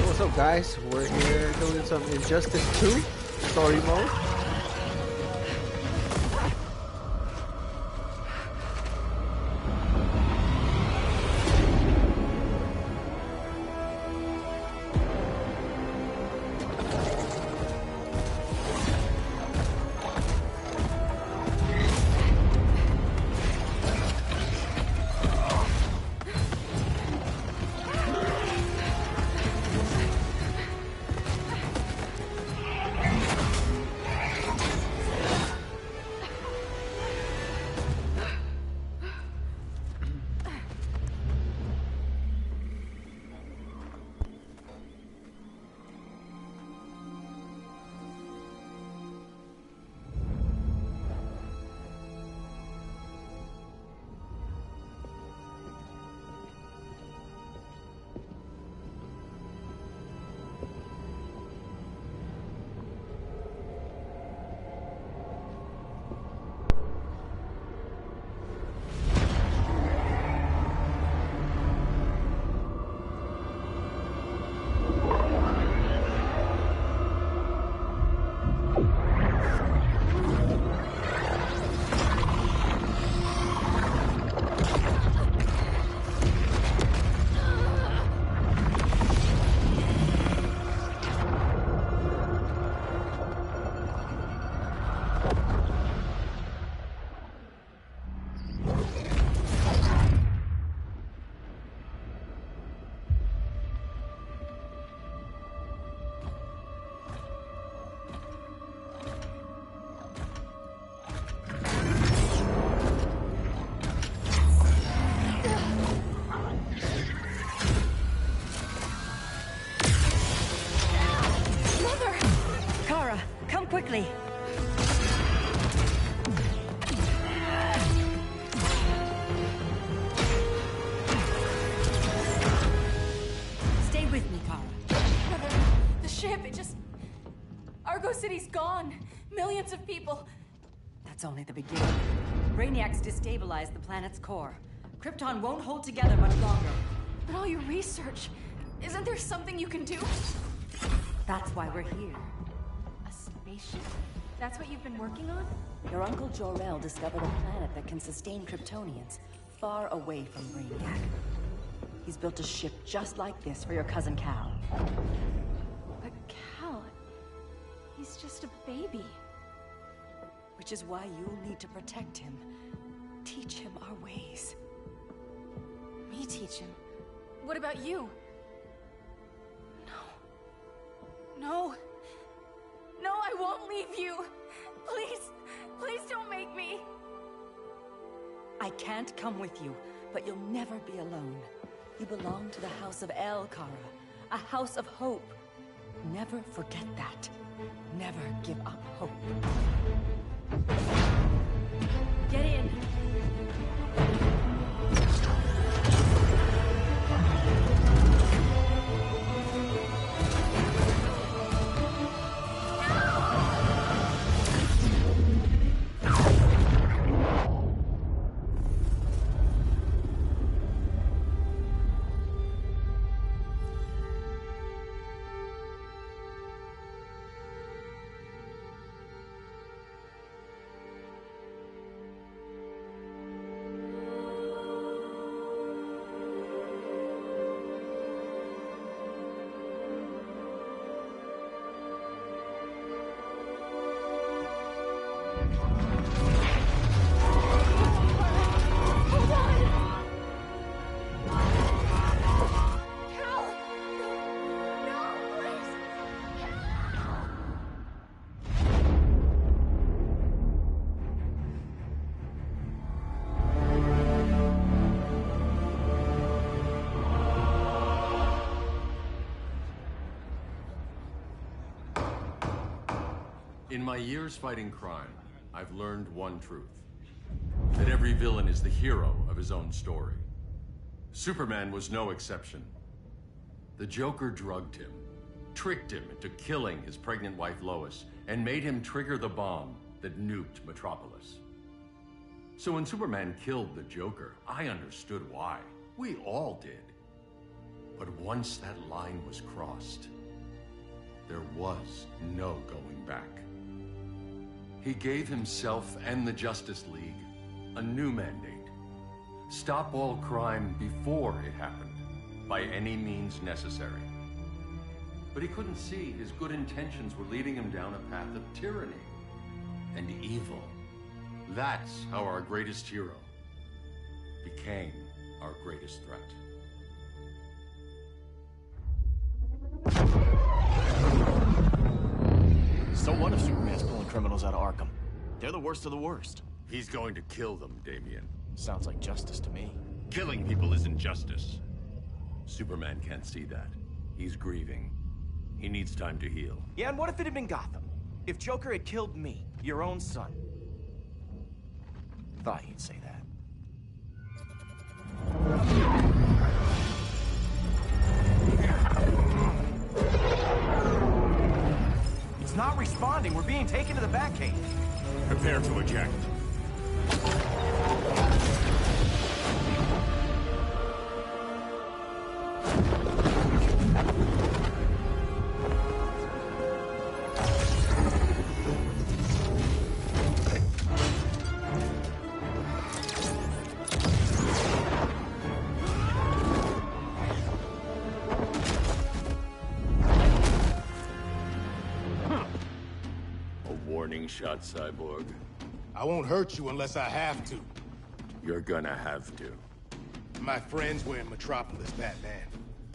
What's up, guys? We're here doing some Injustice 2 story mode. Quickly. Stay with me, Kara. The ship, it just... Argo City's gone. Millions of people. That's only the beginning. Brainiacs destabilized the planet's core. Krypton won't hold together much longer. But all your research, isn't there something you can do? That's why we're here. A spaceship? That's what you've been working on? Your uncle Jor-El discovered a planet that can sustain Kryptonians, far away from Brainiac. He's built a ship just like this for your cousin Cal. But Cal... he's just a baby. Which is why you'll need to protect him. Teach him our ways. Me teach him? What about you? No. No, I won't leave you. Please, please don't make me. I can't come with you, but you'll never be alone. You belong to the House of El, Kara. A house of hope. Never forget that. Never give up hope. Get in. In my years fighting crime, I've learned one truth. That every villain is the hero of his own story. Superman was no exception. The Joker drugged him, tricked him into killing his pregnant wife Lois, and made him trigger the bomb that nuked Metropolis. So when Superman killed the Joker, I understood why. We all did. But once that line was crossed, there was no going back. He gave himself and the Justice League a new mandate. Stop all crime before it happened, by any means necessary. But he couldn't see his good intentions were leading him down a path of tyranny and evil. That's how our greatest hero became our greatest threat. So what if Superman's pulling criminals out of Arkham? They're the worst of the worst. He's going to kill them, Damian. Sounds like justice to me. Killing people isn't justice. Superman can't see that. He's grieving. He needs time to heal. Yeah, and what if it had been Gotham? If Joker had killed me, your own son? Thought you'd say that. It's not responding. We're being taken to the Batcave. Prepare to eject. Warning shot, Cyborg. I won't hurt you unless I have to. You're gonna have to. My friends were in Metropolis, Batman.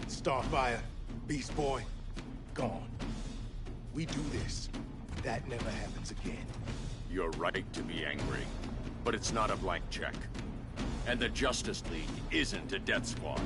Starfire, Beast Boy, gone. We do this. That never happens again. You're right to be angry, but it's not a blank check. And the Justice League isn't a death squad.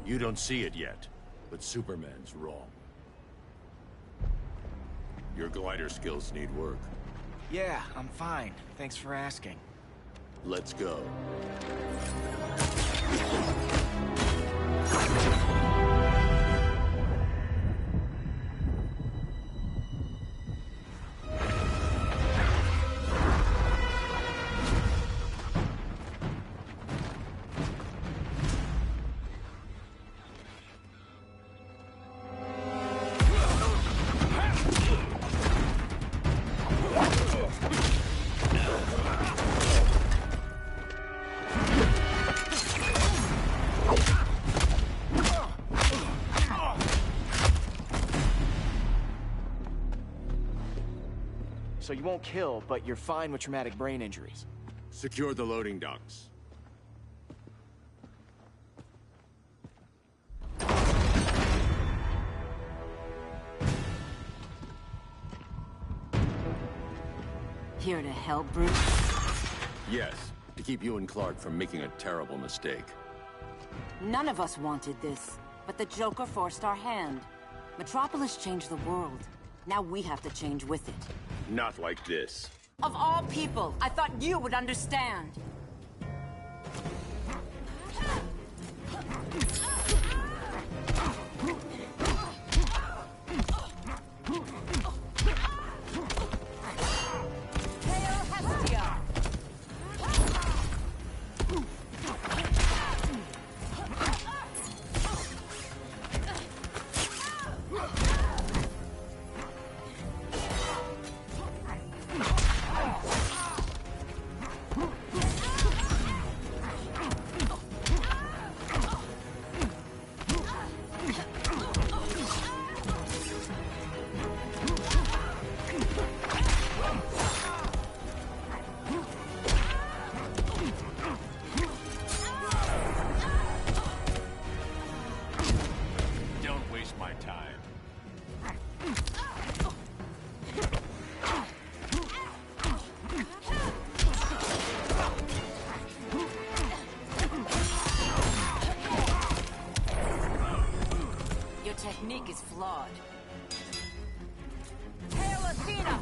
You don't see it yet, but Superman's wrong. Your glider skills need work. Yeah, I'm fine. Thanks for asking. Let's go. So you won't kill, but you're fine with traumatic brain injuries. Secure the loading docks. Here to help, Bruce? Yes, to keep you and Clark from making a terrible mistake. None of us wanted this, but the Joker forced our hand. Metropolis changed the world. Now we have to change with it. Not like this. Of all people, I thought you would understand. Technique is flawed. Hail Athena!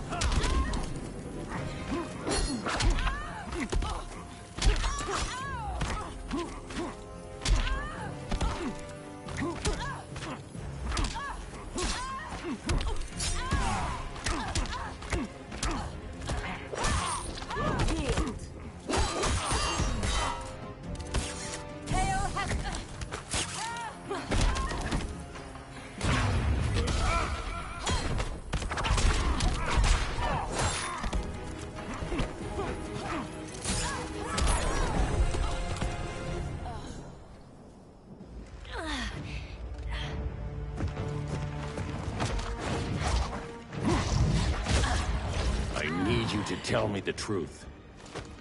To tell me the truth.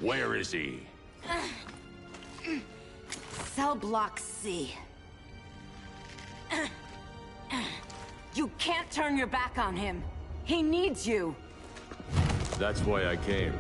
Where is he? Cell block C. You can't turn your back on him. He needs you. That's why I came.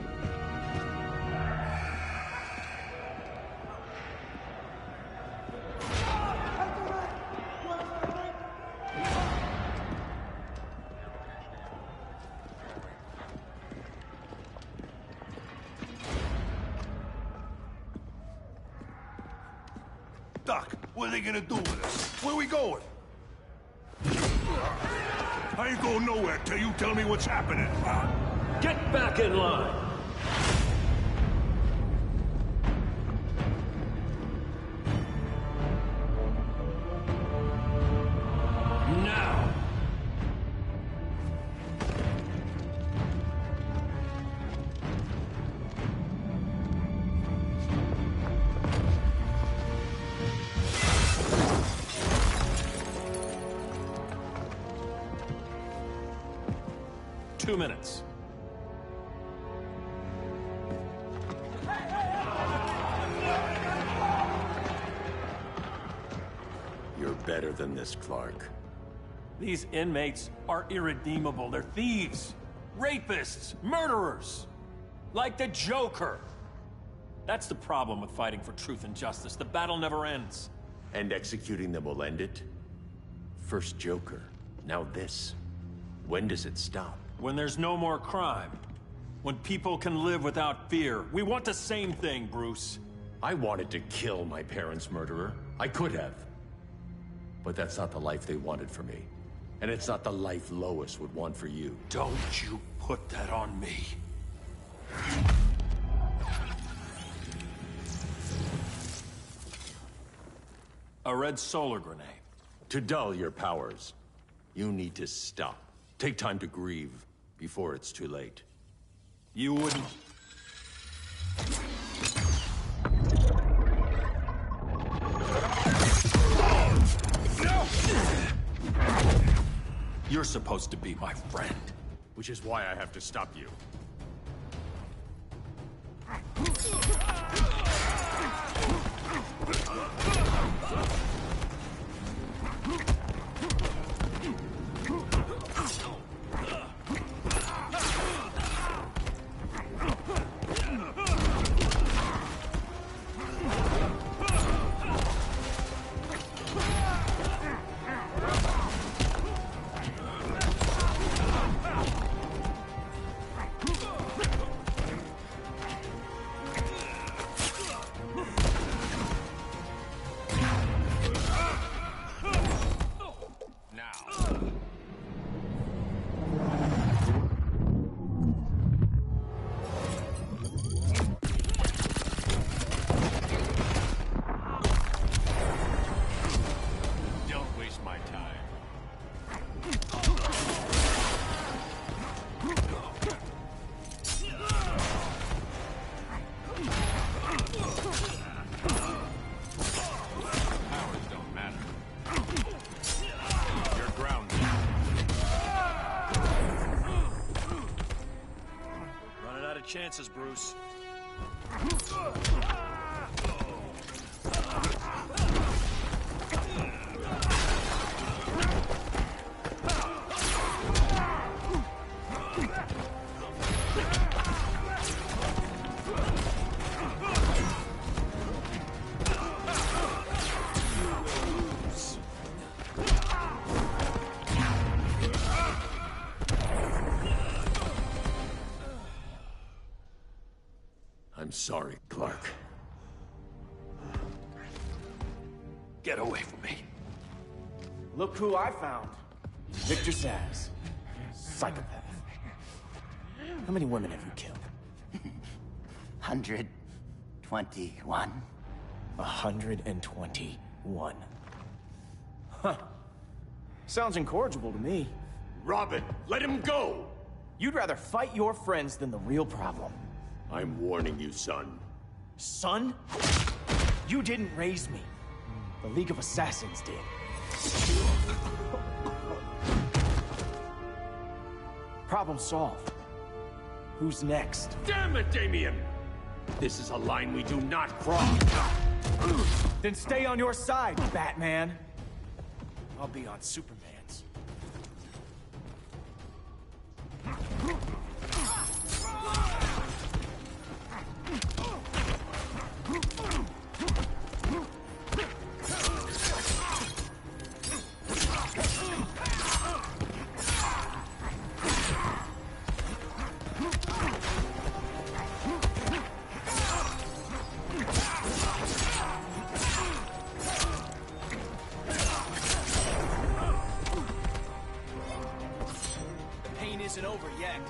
Doc, what are they gonna do with us? Where we going? I ain't going nowhere till you tell me what's happening. Get back in line! Now! Two minutes. You're better than this, Clark. These inmates are irredeemable. They're thieves, rapists, murderers. Like the Joker. That's the problem with fighting for truth and justice. The battle never ends. And executing them will end it? First Joker, now this. When does it stop? When there's no more crime. When people can live without fear. We want the same thing, Bruce. I wanted to kill my parents' murderer. I could have. But that's not the life they wanted for me. And it's not the life Lois would want for you. Don't you put that on me. A red solar grenade. To dull your powers, you need to stop. Take time to grieve before it's too late. You wouldn't... You're supposed to be my friend. Which is why I have to stop you. chances, Bruce. I'm sorry, Clark. Get away from me. Look who I found. Victor Zsasz. Psychopath. How many women have you killed? 121. 121. Huh. Sounds incorrigible to me. Robin, let him go! You'd rather fight your friends than the real problem. I'm warning you, son. Son? You didn't raise me. The League of Assassins did. Problem solved. Who's next? Damn it, Damien! This is a line we do not cross. Then stay on your side, Batman. I'll be on Superman's. Isn't over yet.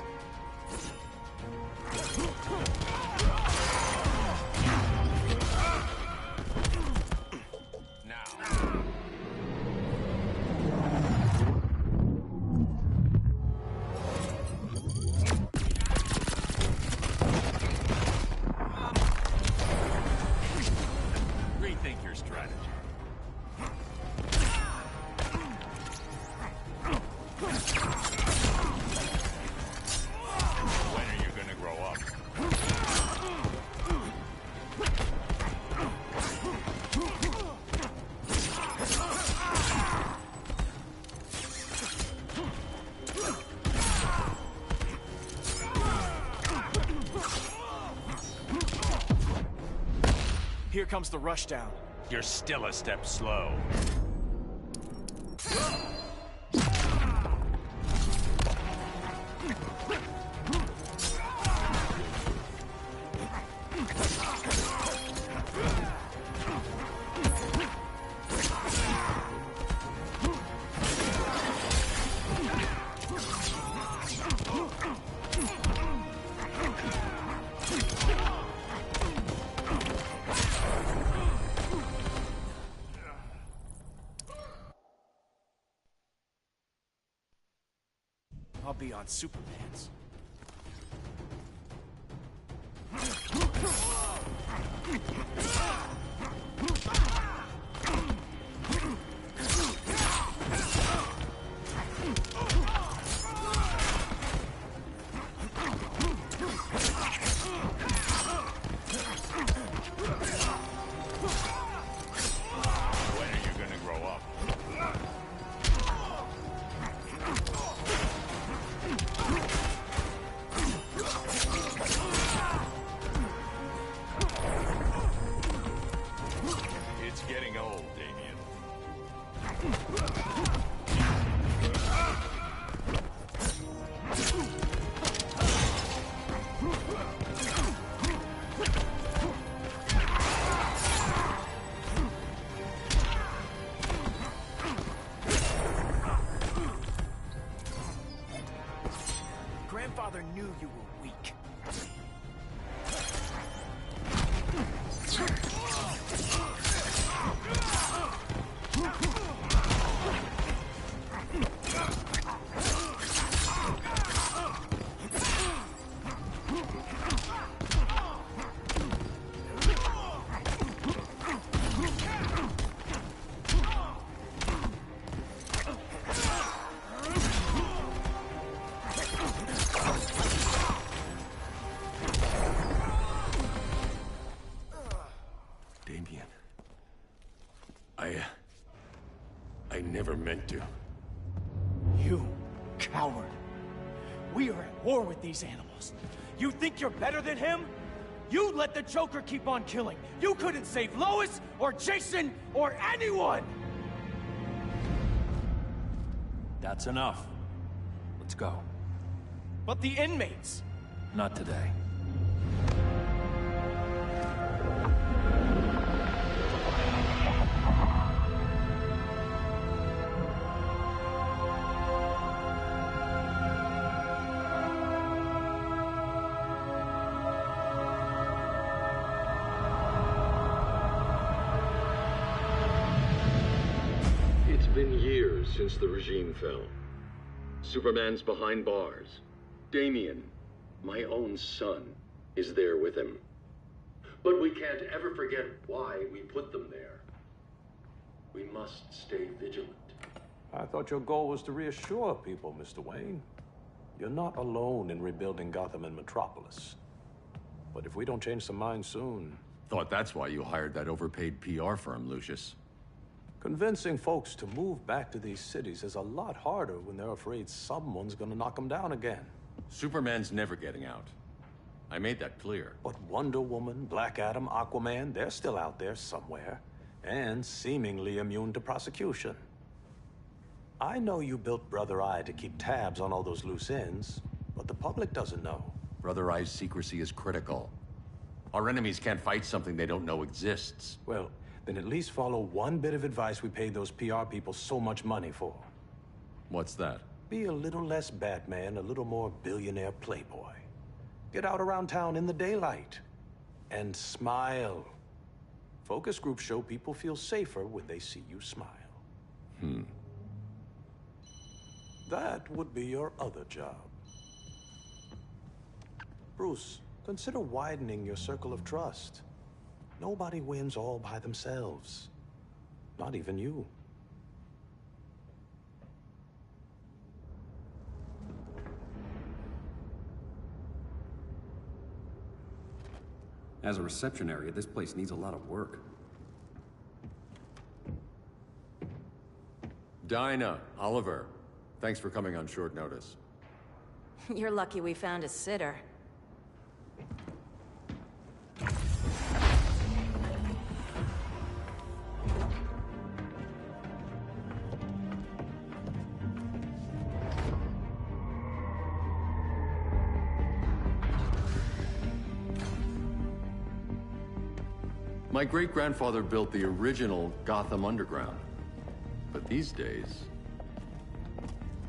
Rethink your strategy. Here comes the rushdown. You're still a step slow. I'll be on Superman's. never meant to. You coward. We are at war with these animals. You think you're better than him? You let the Joker keep on killing. You couldn't save Lois, or Jason, or anyone! That's enough. Let's go. But the inmates! Not today. It's been years since the regime fell. Superman's behind bars. Damien, my own son, is there with him. But we can't ever forget why we put them there. We must stay vigilant. I thought your goal was to reassure people, Mr. Wayne. You're not alone in rebuilding Gotham and Metropolis. But if we don't change some minds soon... Thought that's why you hired that overpaid PR firm, Lucius. Convincing folks to move back to these cities is a lot harder when they're afraid someone's gonna knock them down again. Superman's never getting out. I made that clear. But Wonder Woman, Black Adam, Aquaman, they're still out there somewhere. And seemingly immune to prosecution. I know you built Brother Eye to keep tabs on all those loose ends, but the public doesn't know. Brother Eye's secrecy is critical. Our enemies can't fight something they don't know exists. Well, then at least follow one bit of advice we paid those PR people so much money for. What's that? Be a little less Batman, a little more billionaire playboy. Get out around town in the daylight. And smile. Focus groups show people feel safer when they see you smile. That would be your other job. Bruce, consider widening your circle of trust. Nobody wins all by themselves. Not even you. As a reception area, this place needs a lot of work. Dinah, Oliver, thanks for coming on short notice. You're lucky we found a sitter. My great-grandfather built the original Gotham Underground. But these days,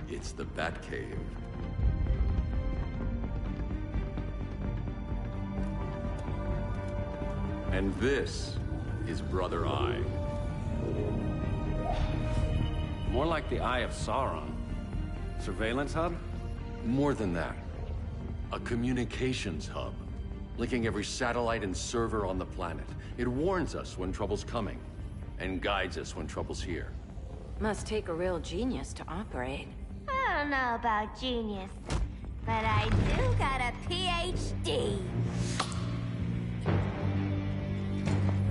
it's the Batcave. And this is Brother Eye. More like the Eye of Sauron. Surveillance hub? More than that. A communications hub, linking every satellite and server on the planet. It warns us when trouble's coming, and guides us when trouble's here. Must take a real genius to operate. I don't know about genius, but I do got a PhD.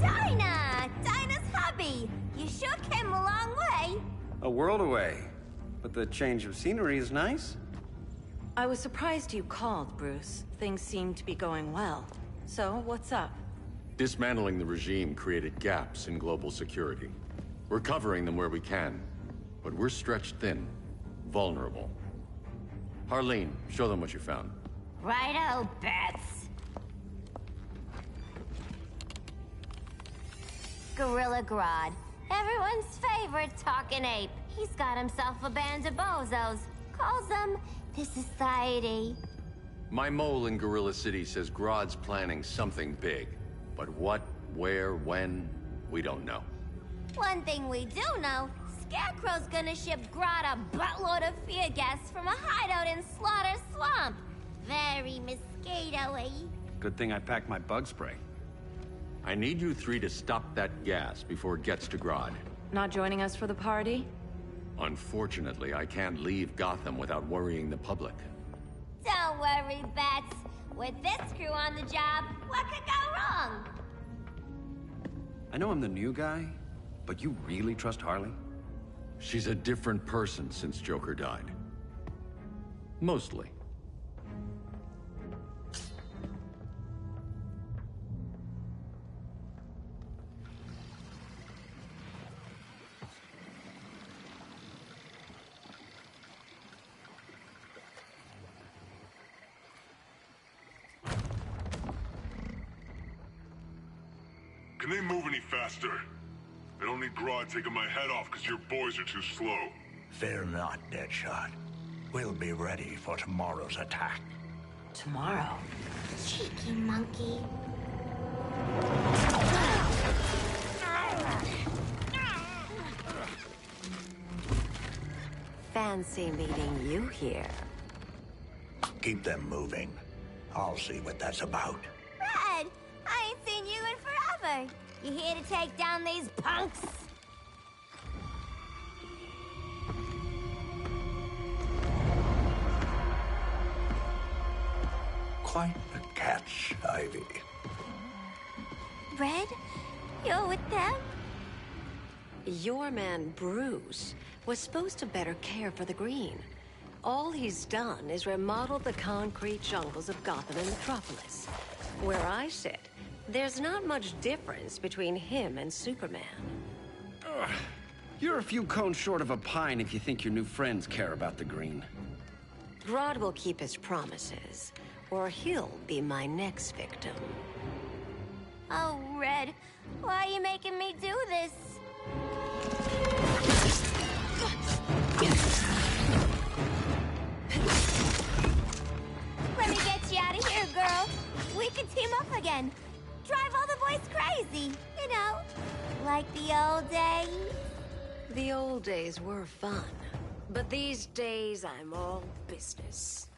Dinah's hubby! You sure came a long way. A world away. But the change of scenery is nice. I was surprised you called, Bruce. Things seem to be going well. So, what's up? Dismantling the regime created gaps in global security. We're covering them where we can, but we're stretched thin, vulnerable. Harleen, show them what you found. Righto, Bats. Gorilla Grodd. Everyone's favorite talking ape. He's got himself a band of bozos. Calls them the Society. My mole in Gorilla City says Grodd's planning something big. But what, where, when, we don't know. One thing we do know, Scarecrow's gonna ship Grodd a buttload of fear gas from a hideout in Slaughter Swamp. Very mosquito-y. Good thing I packed my bug spray. I need you three to stop that gas before it gets to Grodd. Not joining us for the party? Unfortunately, I can't leave Gotham without worrying the public. Don't worry, Bats. With this crew on the job, what could go wrong? I know I'm the new guy, but you really trust Harley? She's a different person since Joker died. Mostly. Can they move any faster? I don't need Grodd taking my head off because your boys are too slow. Fear not, Deadshot. We'll be ready for tomorrow's attack. Tomorrow? Cheeky monkey. Fancy meeting you here. Keep them moving. I'll see what that's about. Red, I ain't seen you in forever. You here to take down these punks? Quite the catch, Ivy. Red, you're with them? Your man, Bruce, was supposed to better care for the Green. All he's done is remodeled the concrete jungles of Gotham and Metropolis. Where I sit, there's not much difference between him and Superman. You're a few cones short of a pine if you think your new friends care about the Green. Grodd will keep his promises, or he'll be my next victim. Oh, Red, why are you making me do this? Let me get you out of here, girl. We can team up again. Drive all the boys crazy, you know, like the old days. The old days were fun, but these days I'm all business.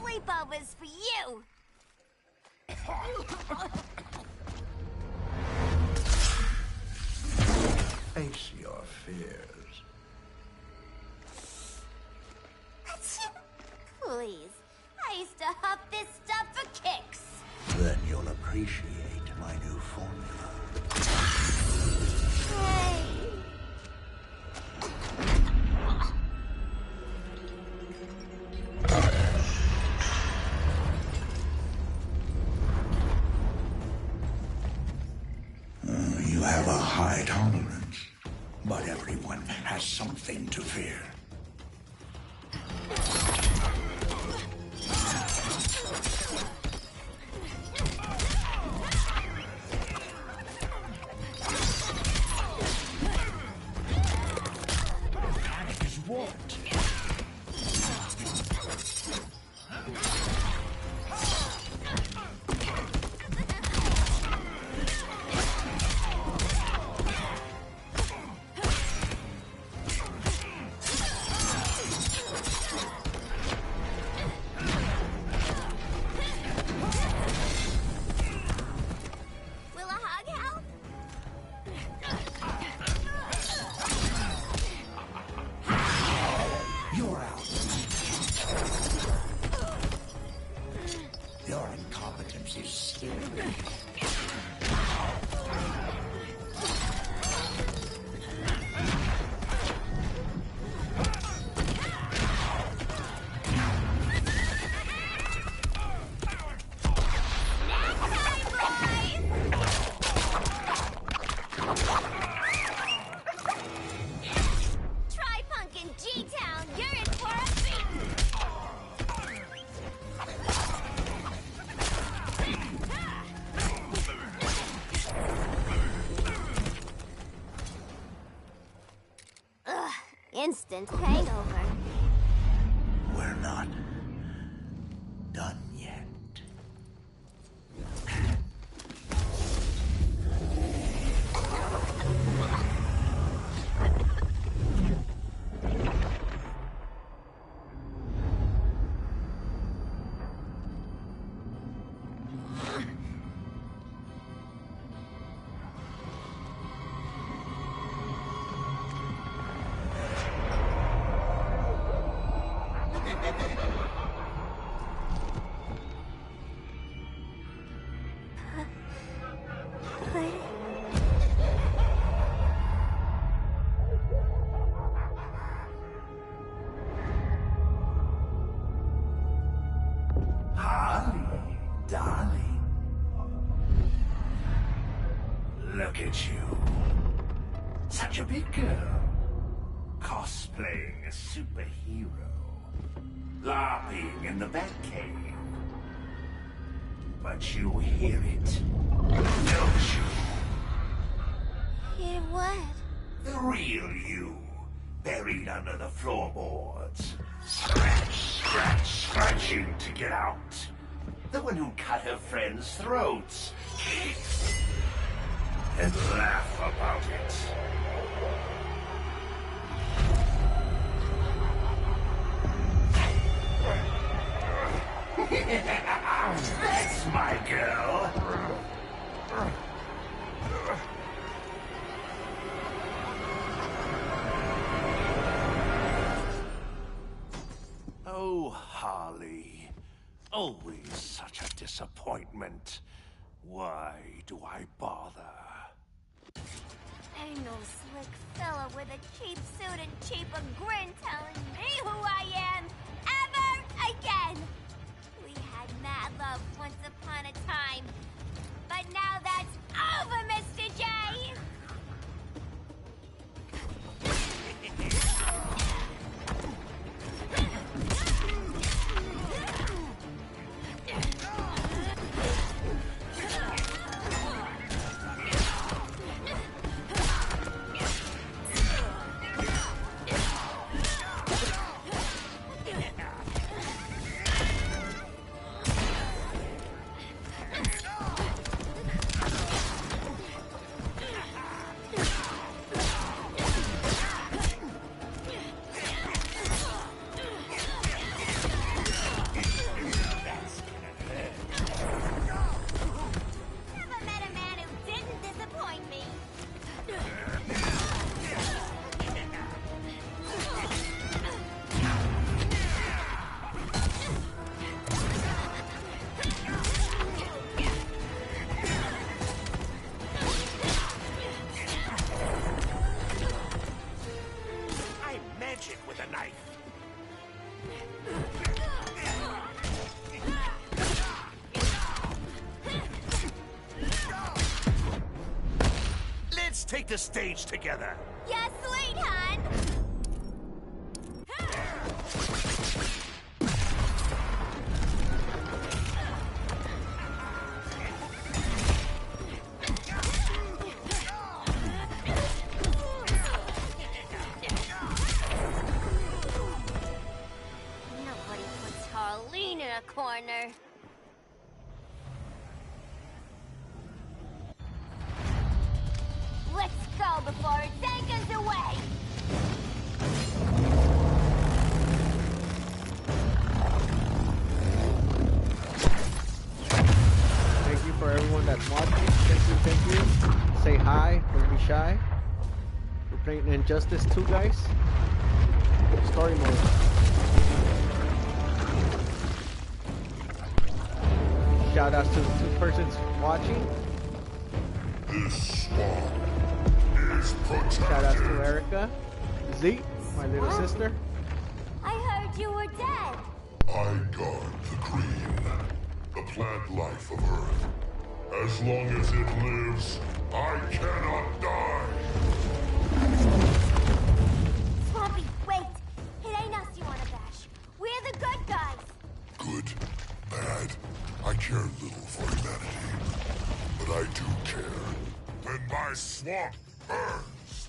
Sleepovers for you! Face your fears. Please, I used to huff this stuff for kicks. Then you'll appreciate my new formula. Hey. You have a high tolerance, but everyone has something to fear. Panic is warped. Your incompetence is scary. instant hangover. We're not done yet. Holly, darling. Look at you. Such a big girl. Cosplaying a superhero. LARPing in the Batcave. But you hear it, don't you? Hear what? The real you, buried under the floorboards. Scratch, scratch, scratching to get out. The one who cut her friends' throats. And laugh about it. That's my girl. Oh, Holly. Always such a disappointment. Why do I bother? Ain't no slick fella with a cheap suit and cheaper grin telling me who I am ever again. We had mad love once upon a time, but now that's over, Mr. J. With a knife. Let's take the stage together. Yeah, sweetheart. In a corner. Let's go before it takes us away. Thank you for everyone that's watching. Thank you. Say hi, don't be shy. We're playing Injustice 2, guys. Story mode. Shout outs to the 2 persons watching. This swamp is protected. Shout outs to Erica, Z, my little sister. I heard you were dead. I guard the green, the plant life of Earth. As long as it lives, I cannot die. Swampy, wait. It ain't us you wanna bash. We're the good guys. Good, bad. I care little for humanity, but I do care. When my swamp burns.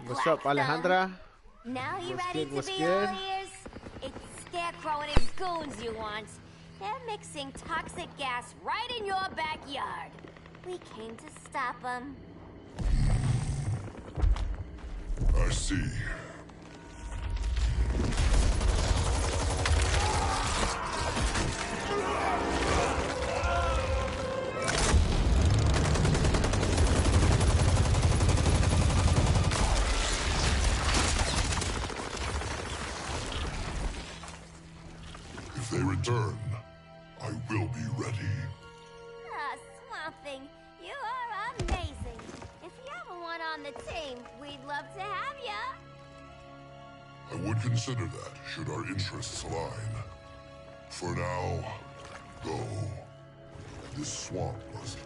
What's up, Alejandra? Now you What's ready good, to what's be good? all ears? It's Scarecrow and his goons you want. They're mixing toxic gas right in your backyard. We came to stop them. I see. If they return, I will be ready. Ah, Swamp Thing, you are amazing. If you ever want on the team, we'd love to have you. I would consider that, should our interests align. For now, go. This swamp must heal.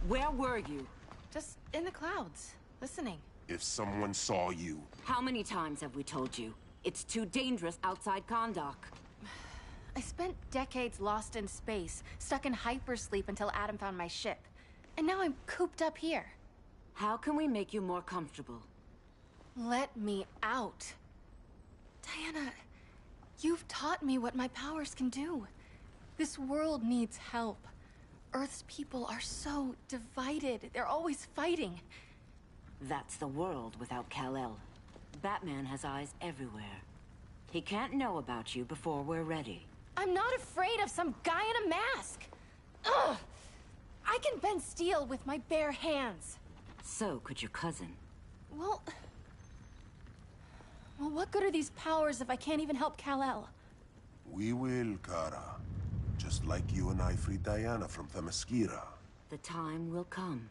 Where were you? Just in the clouds, listening. If someone saw you... How many times have we told you? It's too dangerous outside Kahndaq. I spent decades lost in space, stuck in hypersleep until Adam found my ship. And now I'm cooped up here. How can we make you more comfortable? Let me out. Diana, you've taught me what my powers can do. This world needs help. Earth's people are so divided. They're always fighting. That's the world without Kal-El. Batman has eyes everywhere. He can't know about you before we're ready. I'm not afraid of some guy in a mask. Ugh! I can bend steel with my bare hands. So could your cousin. Well, what good are these powers if I can't even help Kal-El? We will, Kara. Just like you and I freed Diana from Themyscira. The time will come.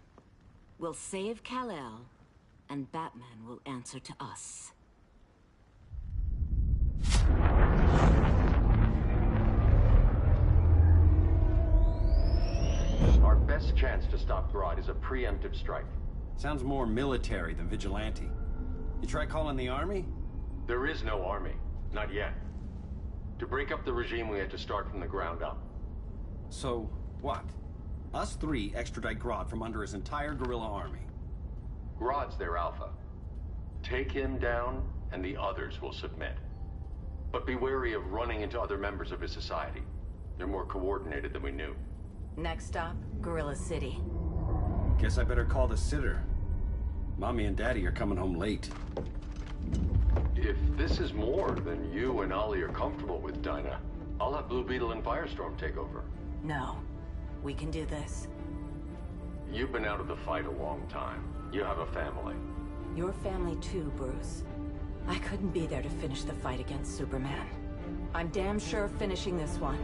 We'll save Kal-El, and Batman will answer to us. Our best chance to stop Grodd is a preemptive strike. Sounds more military than vigilante. You try calling the army? There is no army. Not yet. To break up the regime, we had to start from the ground up. So, what? Us three extradite Grodd from under his entire guerrilla army. Grodd's their alpha. Take him down, and the others will submit. But be wary of running into other members of his society. They're more coordinated than we knew. Next stop, Gorilla City. Guess I better call the sitter. Mommy and Daddy are coming home late. If this is more than you and Ollie are comfortable with, Dinah, I'll have Blue Beetle and Firestorm take over. No. We can do this. You've been out of the fight a long time. You have a family. Your family too, Bruce. I couldn't be there to finish the fight against Superman. I'm damn sure finishing this one.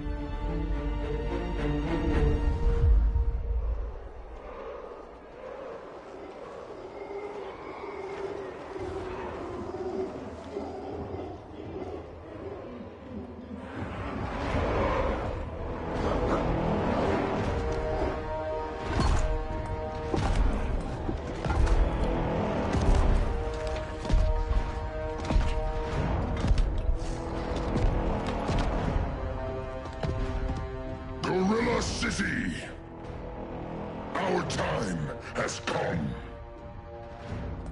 Gorilla City! Our time has come.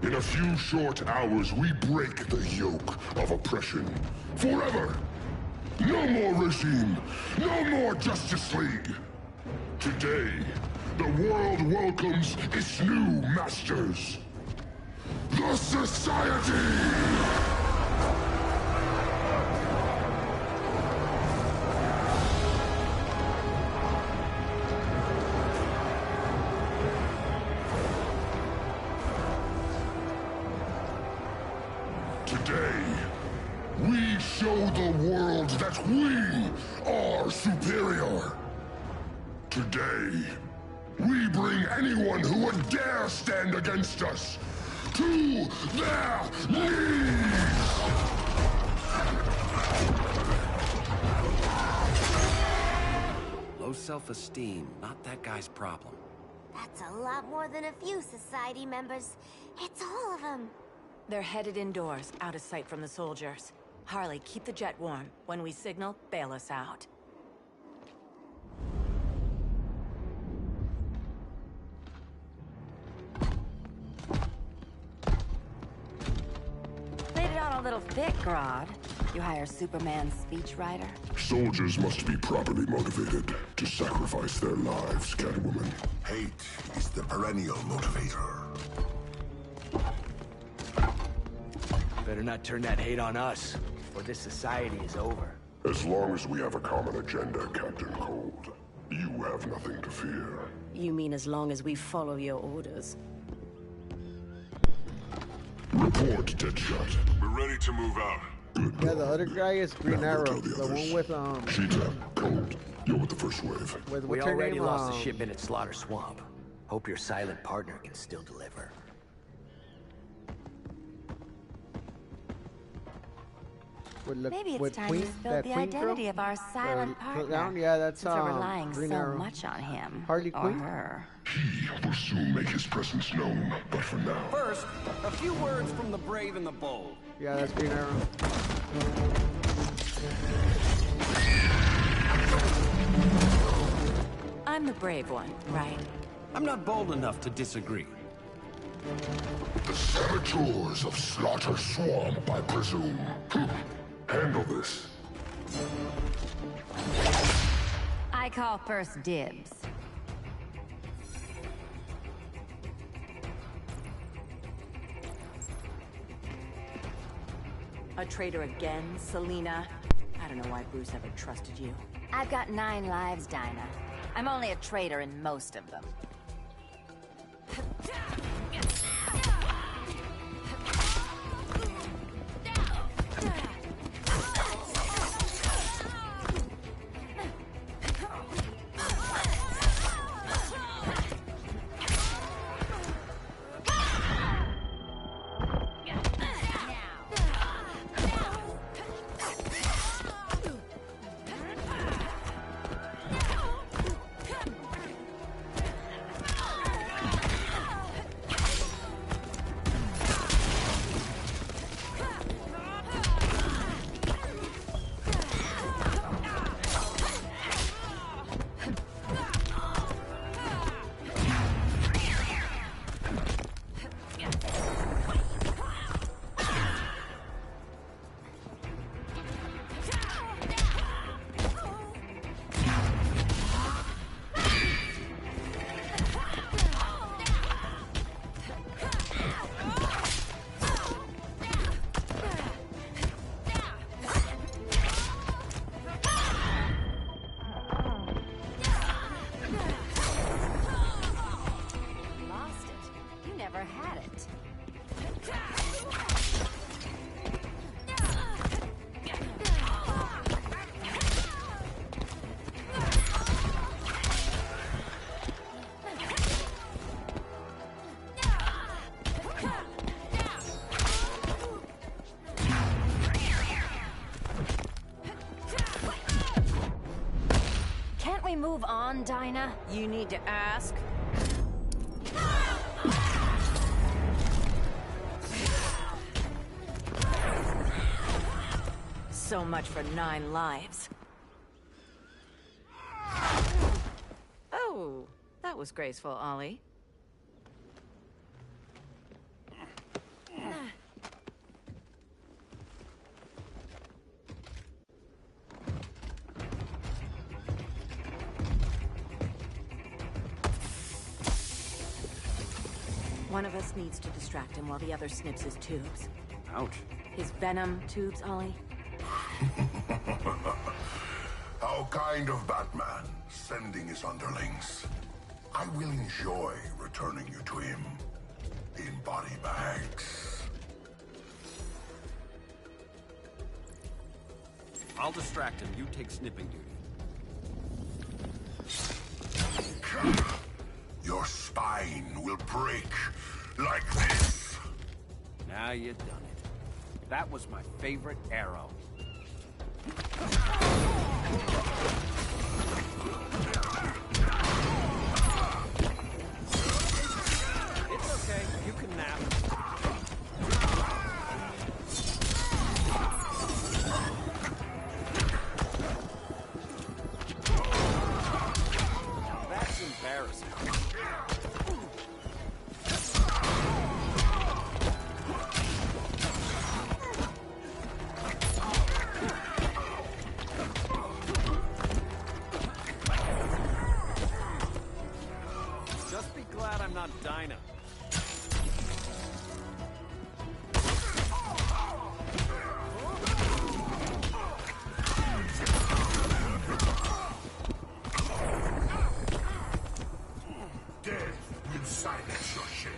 In a few short hours, we break the yoke of oppression. Forever! No more regime! No more Justice League! Today, the world welcomes its new masters. The Society! Today, we show the world that we are superior. Today, we bring anyone who would dare stand against us to their knees! Low self-esteem, not that guy's problem. That's a lot more than a few society members. It's all of them. They're headed indoors, out of sight from the soldiers. Harley, keep the jet warm. When we signal, bail us out. Laid it on a little thick, Grodd. You hire Superman's speechwriter? Soldiers must be properly motivated to sacrifice their lives, Catwoman. Hate is the perennial motivator. Better not turn that hate on us, or this society is over. As long as we have a common agenda, Captain Cold, you have nothing to fear. You mean as long as we follow your orders? Report, Deadshot. We're ready to move out. Good. Yeah, the other guy is Green Arrow. The one with Cheetah, Cold, you're with the first wave. We already lost the shipment at Slaughter Swamp. Hope your silent partner can still deliver. Maybe it's time to spill the identity of our silent partner. Yeah, that's since we're relying Green so Arrow. much on him. Harley or Quinn? her. He will soon make his presence known, but for now... First, a few words from the brave and the bold. Yeah, that's Green Arrow. I'm the brave one, right? I'm not bold enough to disagree. The saboteurs of Slaughter Swamp, I presume. Handle this. I call first dibs. A traitor again, Selina? I don't know why Bruce ever trusted you. I've got 9 lives, Dinah. I'm only a traitor in most of them. Move on, Dinah. You need to ask. So much for 9 lives. Oh, that was graceful, Ollie. One of us needs to distract him while the other snips his tubes. Ouch. His venom tubes, Ollie. How kind of Batman, sending his underlings. I will enjoy returning you to him in body bags. I'll distract him. You take snipping duty. Your spine will break like this. Now you done it. That was my favorite arrow. It's okay. You can nap. That's embarrassing. Just be glad I'm not Dinah. Death will silence your shame.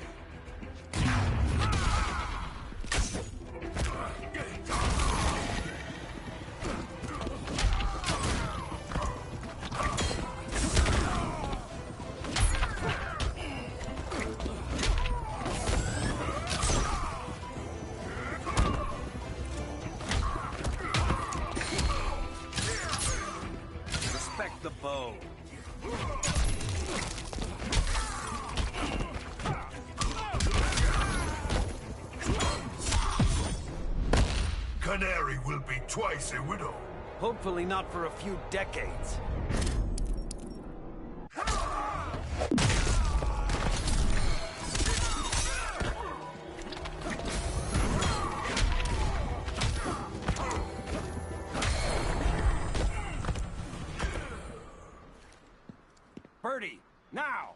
Respect the bow. Canary will be twice a widow. Hopefully not for a few decades. Birdie, now!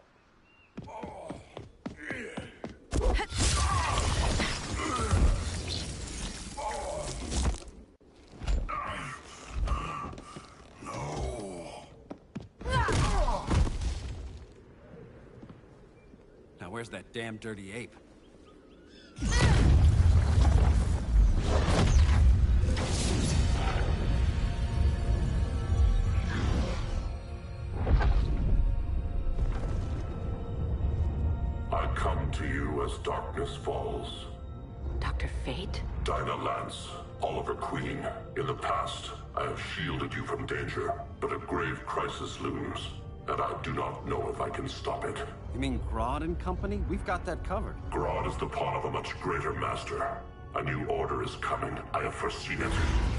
Now where's that damn dirty ape? I come to you as darkness falls. Dr. Fate? Dinah Lance, Oliver Queen. In the past, I have shielded you from danger, but a grave crisis looms, and I do not know if I can stop it. You mean Grodd and company? We've got that covered. Grodd is the pawn of a much greater master. A new order is coming. I have foreseen it.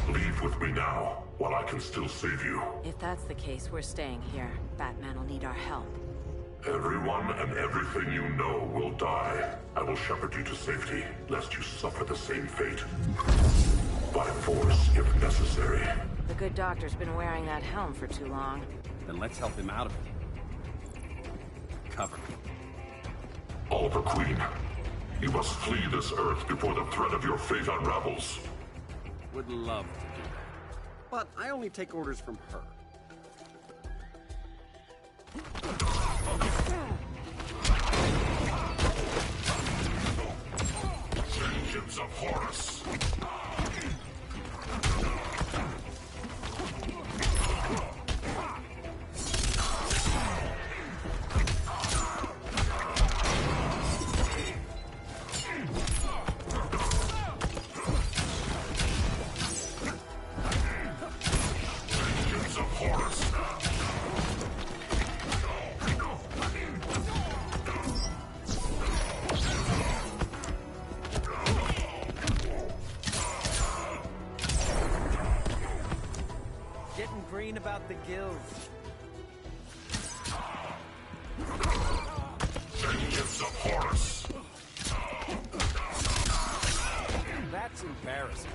Leave with me now, while I can still save you. If that's the case, we're staying here. Batman will need our help. Everyone and everything you know will die. I will shepherd you to safety, lest you suffer the same fate. By force, if necessary. The good doctor's been wearing that helm for too long. Then let's help him out of it. Cover me. Oliver Queen, you must flee this Earth before the threat of your fate unravels. Would love to do that. But I only take orders from her. Vengeance of Horus! Vengeance of Horus! Getting green about the gills. Vengeance of Horus! That's embarrassing.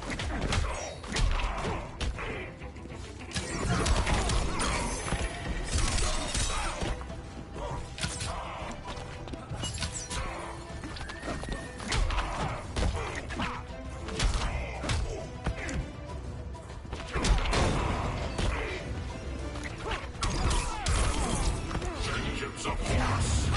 Vengeance of Horus!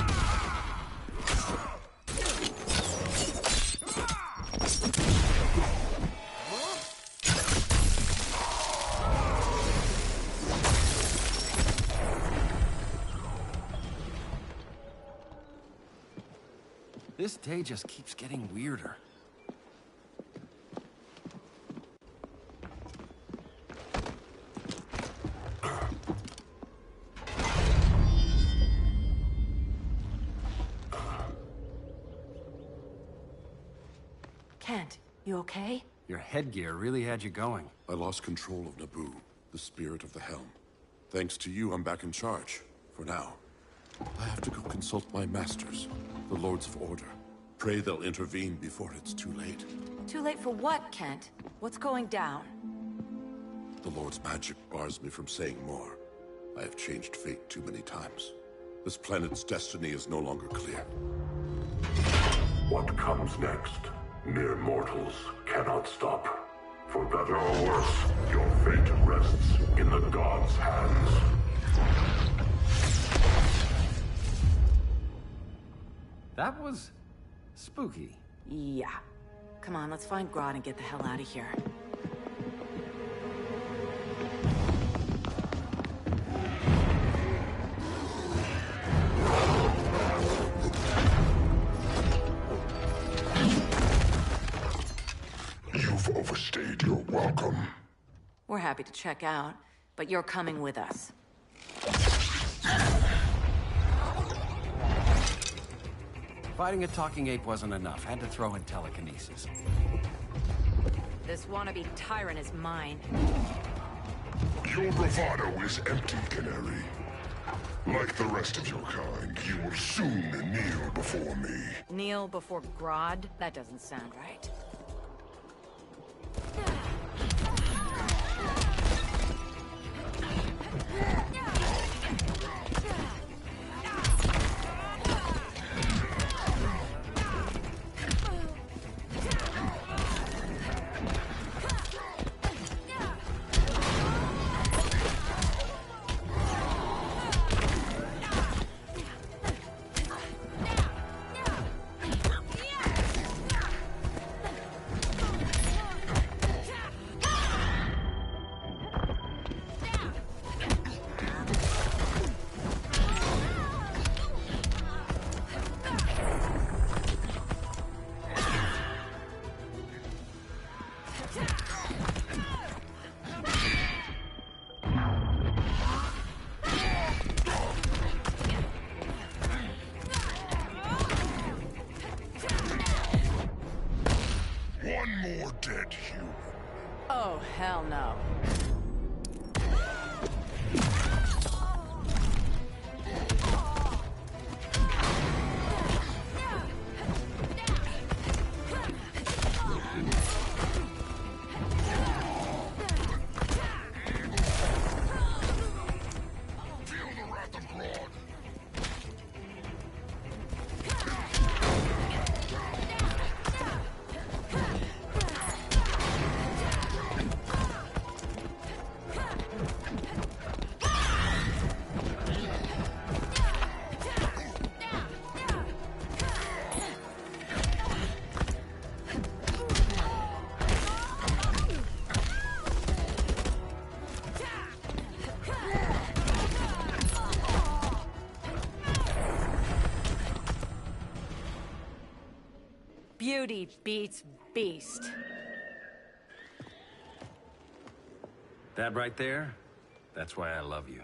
This day just keeps getting weirder. Kent, you okay? Your headgear really had you going. I lost control of Naboo, the spirit of the helm. Thanks to you, I'm back in charge. For now. I have to go consult my masters, the Lords of Order. Pray they'll intervene before it's too late. Too late for what, Kent? What's going down? The Lord's magic bars me from saying more. I have changed fate too many times. This planet's destiny is no longer clear. What comes next? Mere mortals cannot stop. For better or worse, your fate rests in the gods' hands. That was spooky. Yeah. Come on, let's find Grodd and get the hell out of here. You've overstayed your welcome. We're happy to check out, but you're coming with us. Fighting a talking ape wasn't enough. Had to throw in telekinesis. This wannabe tyrant is mine. Your bravado is empty, Canary. Like the rest of your kind, you will soon kneel before me. Kneel before Grodd? That doesn't sound right. Dead human. Oh, hell no. Feel the wrath of Grodd. Beauty beats beast. That right there, that's why I love you.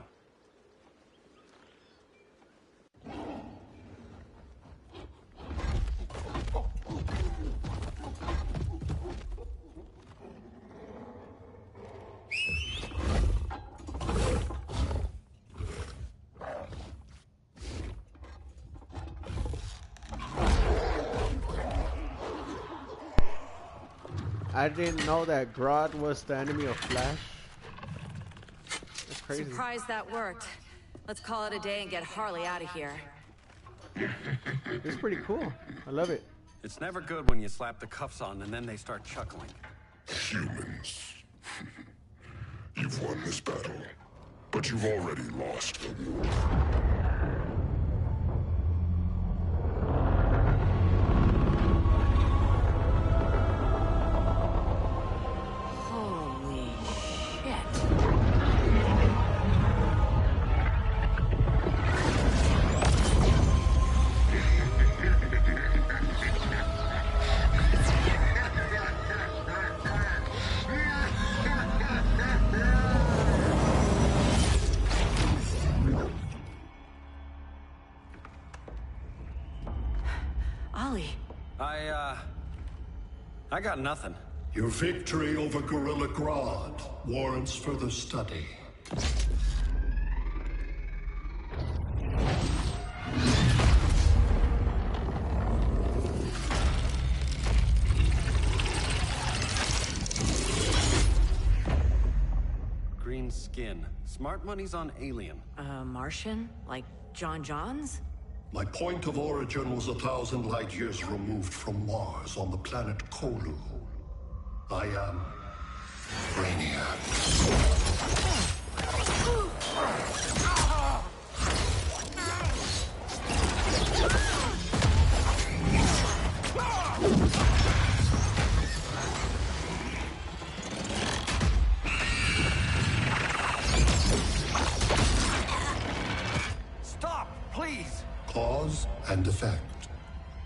I didn't know that Grodd was the enemy of Flash. That's crazy. Surprised that worked. Let's call it a day and get Harley out of here. It's pretty cool. I love it. It's never good when you slap the cuffs on and then they start chuckling. Humans. You've won this battle, but you've already lost the war. I got nothing. Your victory over Gorilla Grodd warrants further study. Green skin. Smart money's on alien. Martian? Like John Johns? My point of origin was 1,000 light years removed from Mars on the planet Kolu. I am Brainiac. Stop, please! Cause and effect.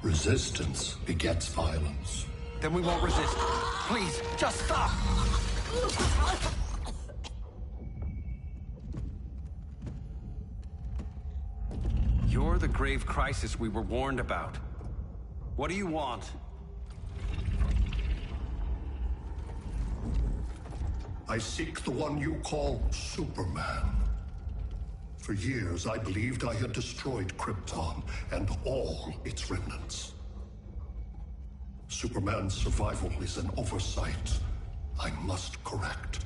Resistance begets violence. Then we won't resist. Please, just stop! You're the grave crisis we were warned about. What do you want? I seek the one you call Superman. For years, I believed I had destroyed Krypton and all its remnants. Superman's survival is an oversight I must correct.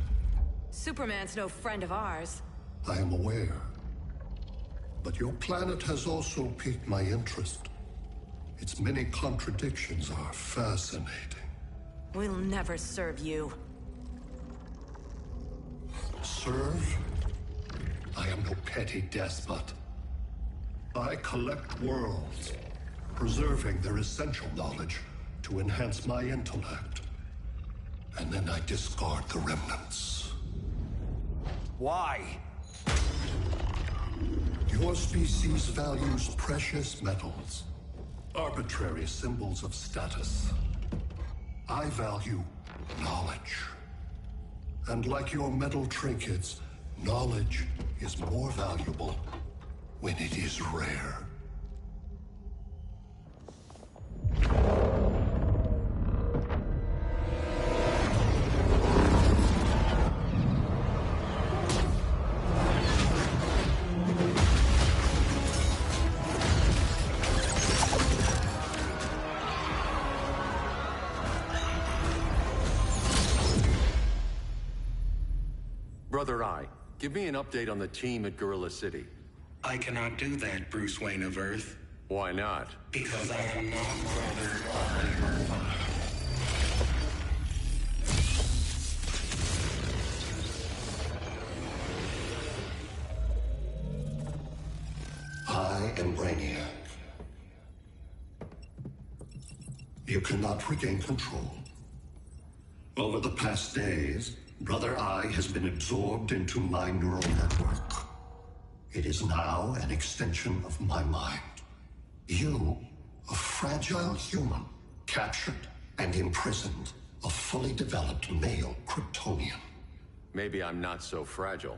Superman's no friend of ours. I am aware. But your planet has also piqued my interest. Its many contradictions are fascinating. We'll never serve you. Serve? I am no petty despot. I collect worlds, preserving their essential knowledge to enhance my intellect. And then I discard the remnants. Why? Your species values precious metals, arbitrary symbols of status. I value knowledge. And like your metal trinkets, knowledge is more valuable when it is rare. Brother Eye, give me an update on the team at Gorilla City. I cannot do that, Bruce Wayne of Earth. Why not? Because I am not Brother I am Brainiac. You cannot regain control. Over the past days, Brother Eye has been absorbed into my neural network. It is now an extension of my mind. You, a fragile human, captured and imprisoned a fully developed male Kryptonian. Maybe I'm not so fragile.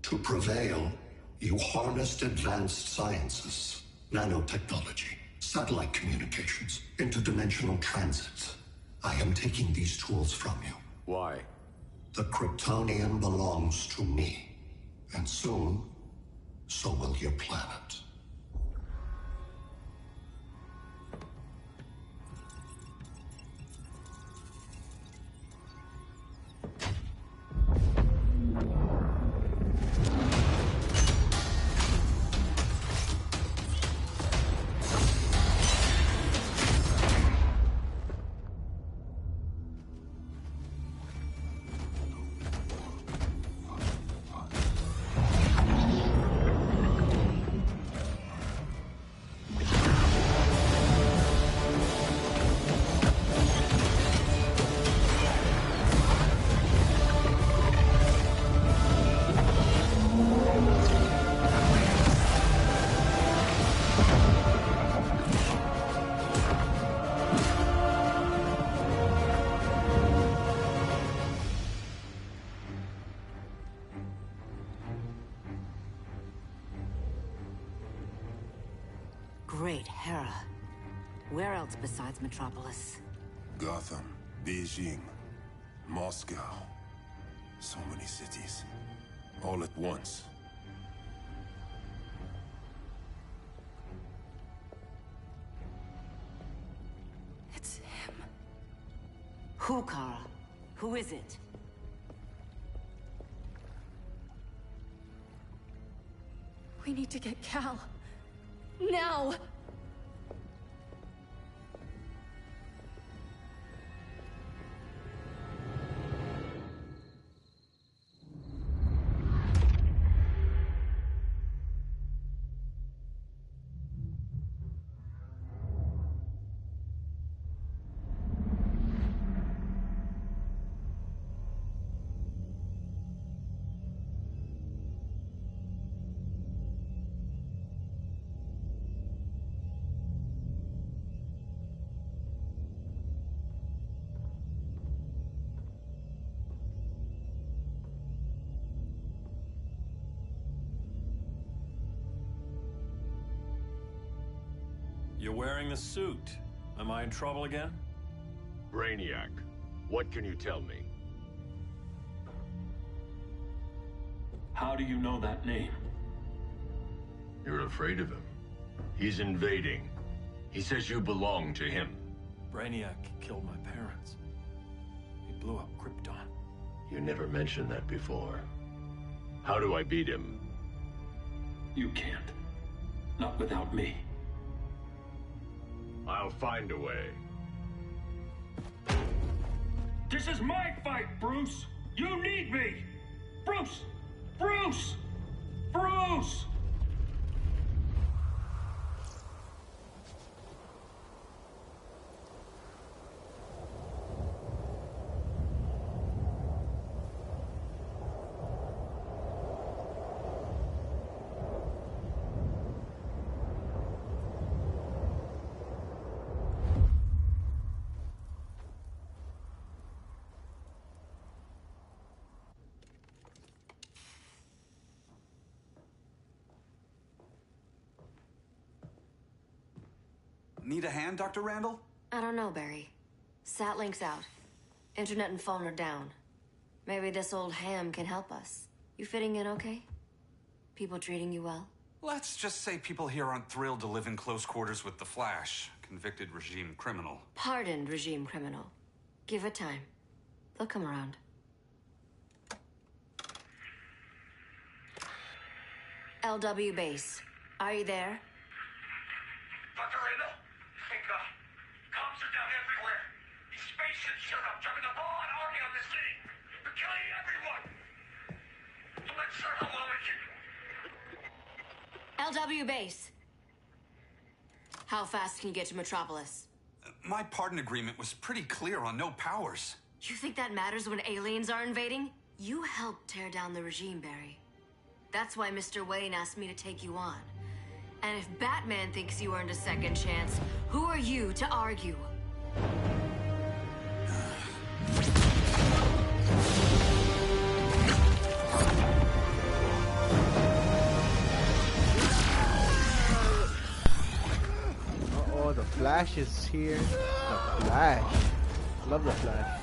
To prevail, you harnessed advanced sciences, nanotechnology, satellite communications, interdimensional transit. I am taking these tools from you. Why? The Kryptonian belongs to me. And soon, so will your planet. Great Hera. Where else besides Metropolis? Gotham. Beijing, Moscow. So many cities. All at once. It's him. Who, Kara? Who is it? We need to get Cal. Now! You're wearing the suit. Am I in trouble again? Brainiac, what can you tell me? How do you know that name? You're afraid of him. He's invading. He says you belong to him. Brainiac killed my parents. He blew up Krypton. You never mentioned that before. How do I beat him? You can't. Not without me. I'll find a way. This is my fight, Bruce! You need me! Bruce! Bruce! Bruce! Need a hand, Dr. Randall? I don't know, Barry. Satlink's out. Internet and phone are down. Maybe this old ham can help us. You fitting in okay? People treating you well? Let's just say people here aren't thrilled to live in close quarters with the Flash, convicted regime criminal. Pardoned regime criminal. Give it time. They'll come around. LW base. Are you there? Dr. Randall? Thank God. Comms are down everywhere. These spaceships showed up, dumping a broad army on the city. They're killing everyone. I'm not sure how long I can... LW base. How fast can you get to Metropolis? My pardon agreement was pretty clear on no powers. You think that matters when aliens are invading? You helped tear down the regime, Barry. That's why Mr. Wayne asked me to take you on. And if Batman thinks you earned a second chance, who are you to argue? Uh-oh, the Flash is here. The Flash. Love the Flash.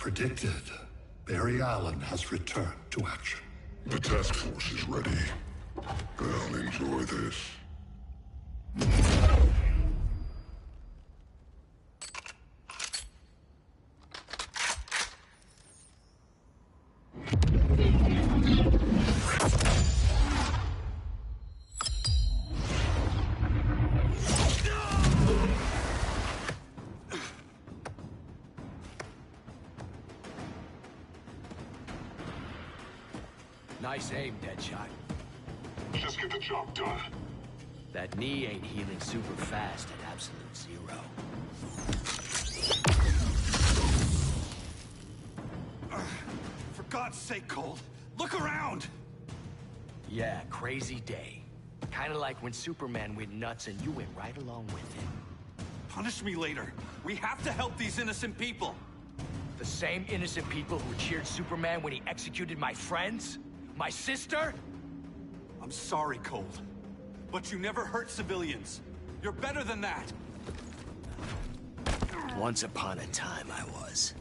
Predicted, Barry Allen has returned to action. The task force is ready. I'll enjoy this. Nice aim, Deadshot. Just get the job done. That knee ain't healing super fast at absolute zero. For God's sake, Cold, look around! Yeah, crazy day. Kinda like when Superman went nuts and you went right along with him. Punish me later. We have to help these innocent people. The same innocent people who cheered Superman when he executed my friends? My sister? I'm sorry, Cold. But you never hurt civilians. You're better than that. Once upon a time, I was.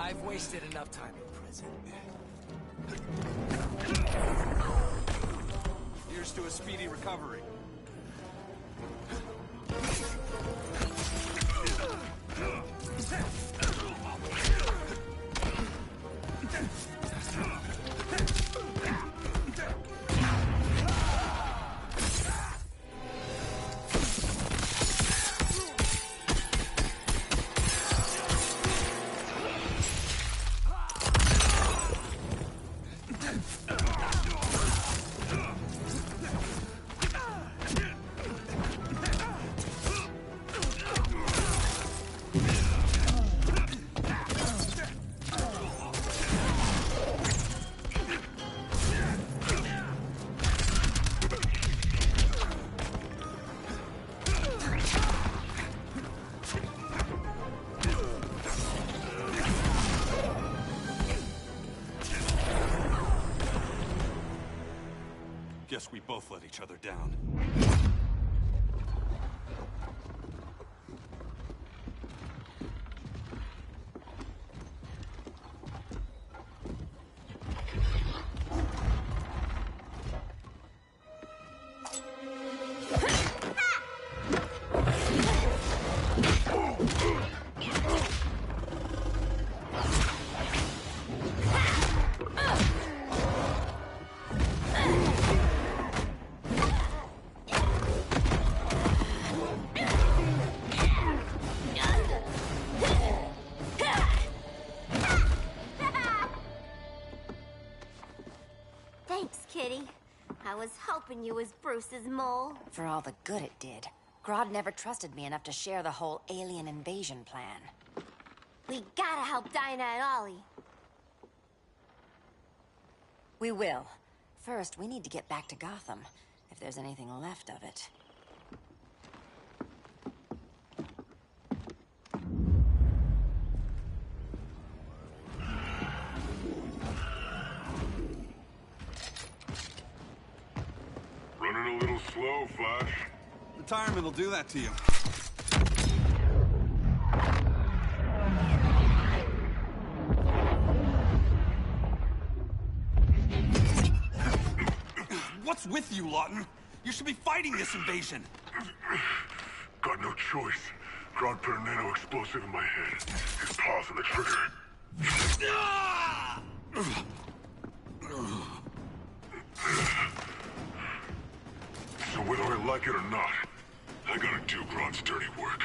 I've wasted enough time in prison. Here's to a speedy recovery. Guess we both let each other down. Thanks, Kitty. I was hoping you was Bruce's mole. For all the good it did. Grodd never trusted me enough to share the whole alien invasion plan. We gotta help Dinah and Ollie. We will. First, we need to get back to Gotham, if there's anything left of it. Running a little slow, Flash. Retirement will do that to you. What's with you, Lawton? You should be fighting this invasion. Got no choice. Grodd put a nano explosive in my head. His paws on the trigger. So whether I like it or not, I gotta do Grodd's dirty work.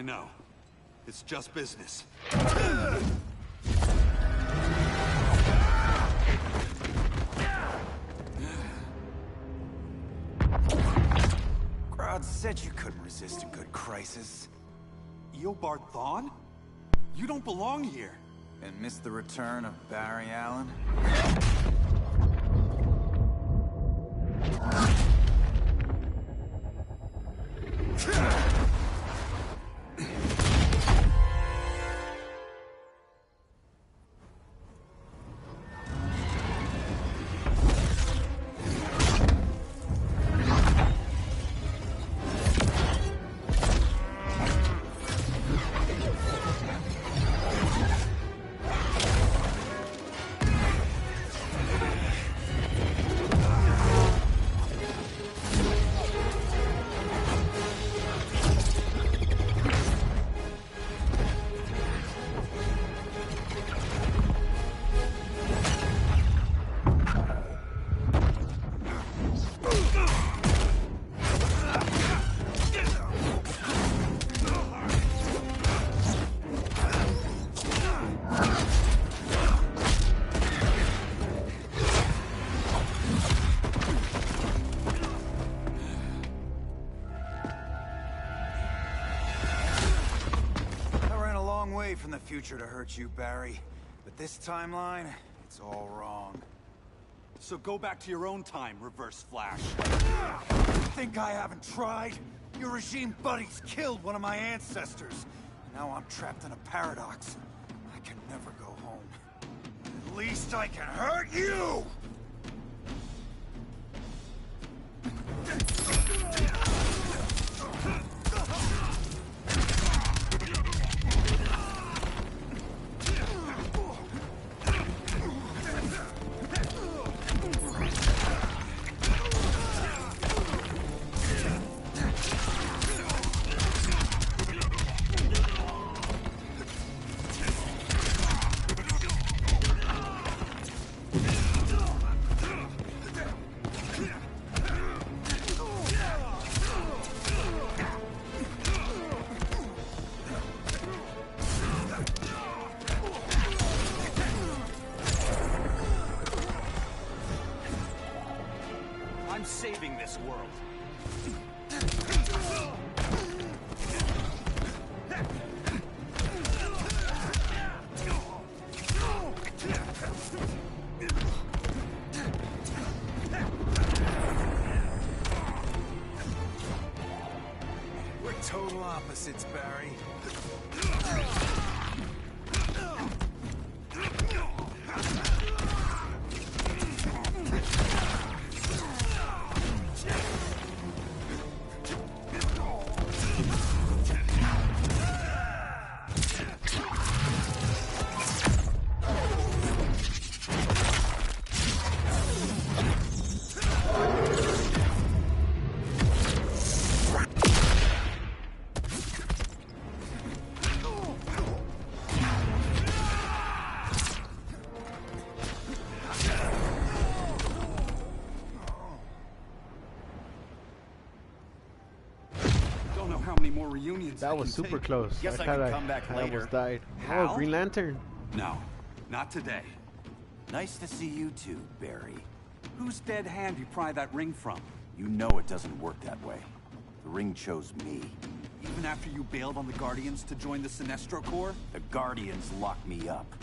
know. It's just business. Crowd said you couldn't resist a good crisis. Eobard Thawne? You don't belong here. And miss the return of Barry Allen? From the future to hurt you, Barry. But this timeline, it's all wrong. So go back to your own time, Reverse Flash. Think I haven't tried? Your regime buddies killed one of my ancestors. Now I'm trapped in a paradox. I can never go home. At least I can hurt you! I'm saving this world. We're total opposites, Barry. Reunions. That was super close. Guess I can come back later. I almost died. Hal? Oh, Green Lantern. No, not today. Nice to see you too, Barry. Whose dead hand you pry that ring from? You know it doesn't work that way. The ring chose me. Even after you bailed on the Guardians to join the Sinestro Corps? The Guardians locked me up.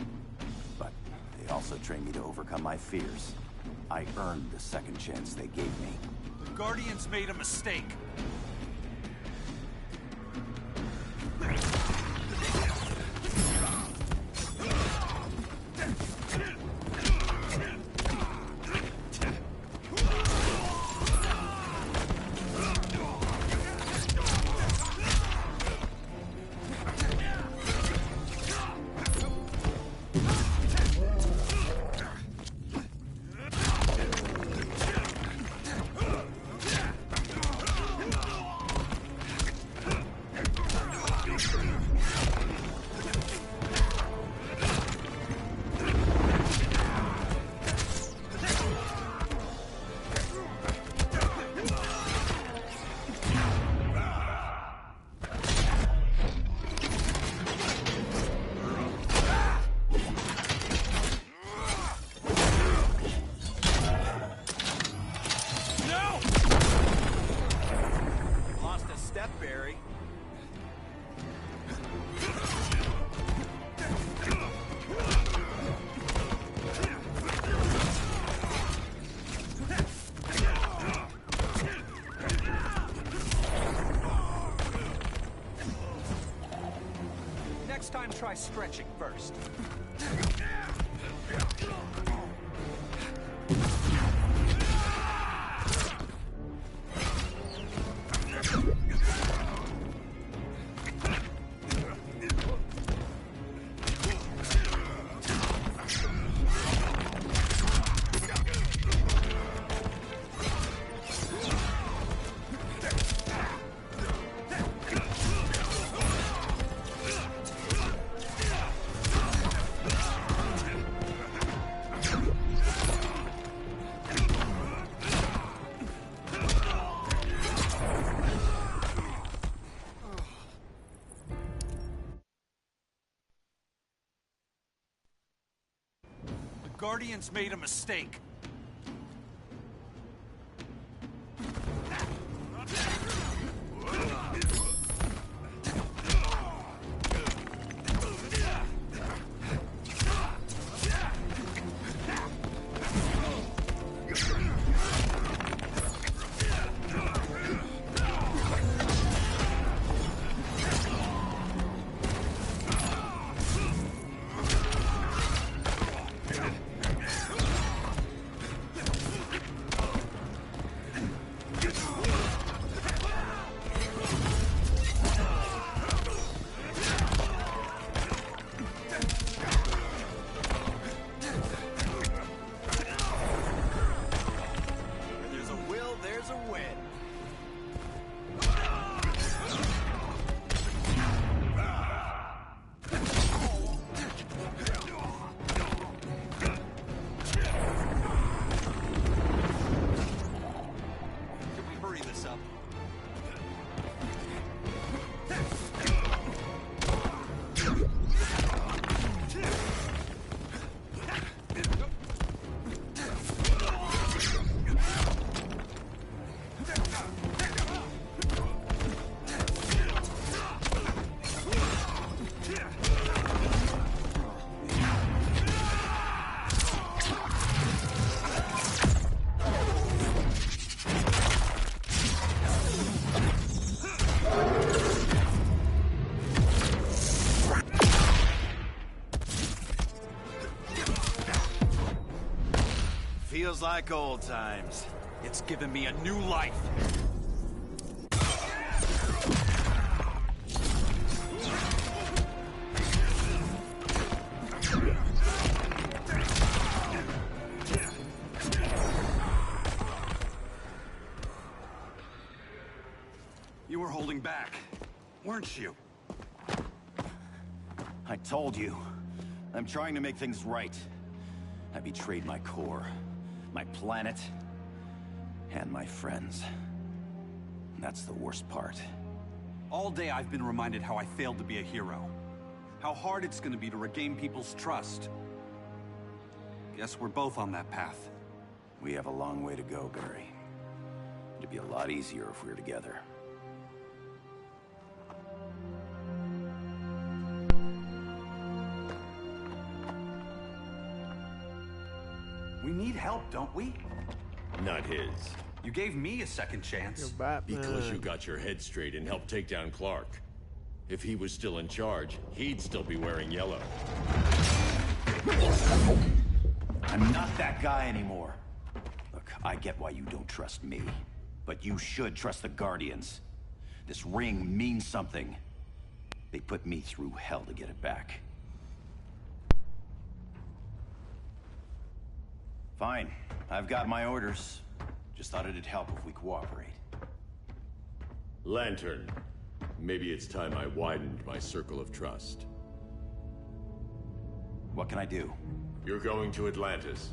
But they also trained me to overcome my fears. I earned the second chance they gave me. The Guardians made a mistake. mind try stretching first? Guardians made a mistake. Feels like old times. It's given me a new life. You were holding back, weren't you? I told you. I'm trying to make things right. I betrayed my core, my planet, and my friends. That's the worst part. All day I've been reminded how I failed to be a hero. How hard it's gonna be to regain people's trust. Guess we're both on that path. We have a long way to go, Barry. It'd be a lot easier if we were together. We need help, don't we? Not his. You gave me a second chance. Because you got your head straight and helped take down Clark. If he was still in charge, he'd still be wearing yellow. I'm not that guy anymore. Look, I get why you don't trust me. But you should trust the Guardians. This ring means something. They put me through hell to get it back. Fine. I've got my orders. Just thought it'd help if we cooperate. Lantern. Maybe it's time I widened my circle of trust. What can I do? You're going to Atlantis.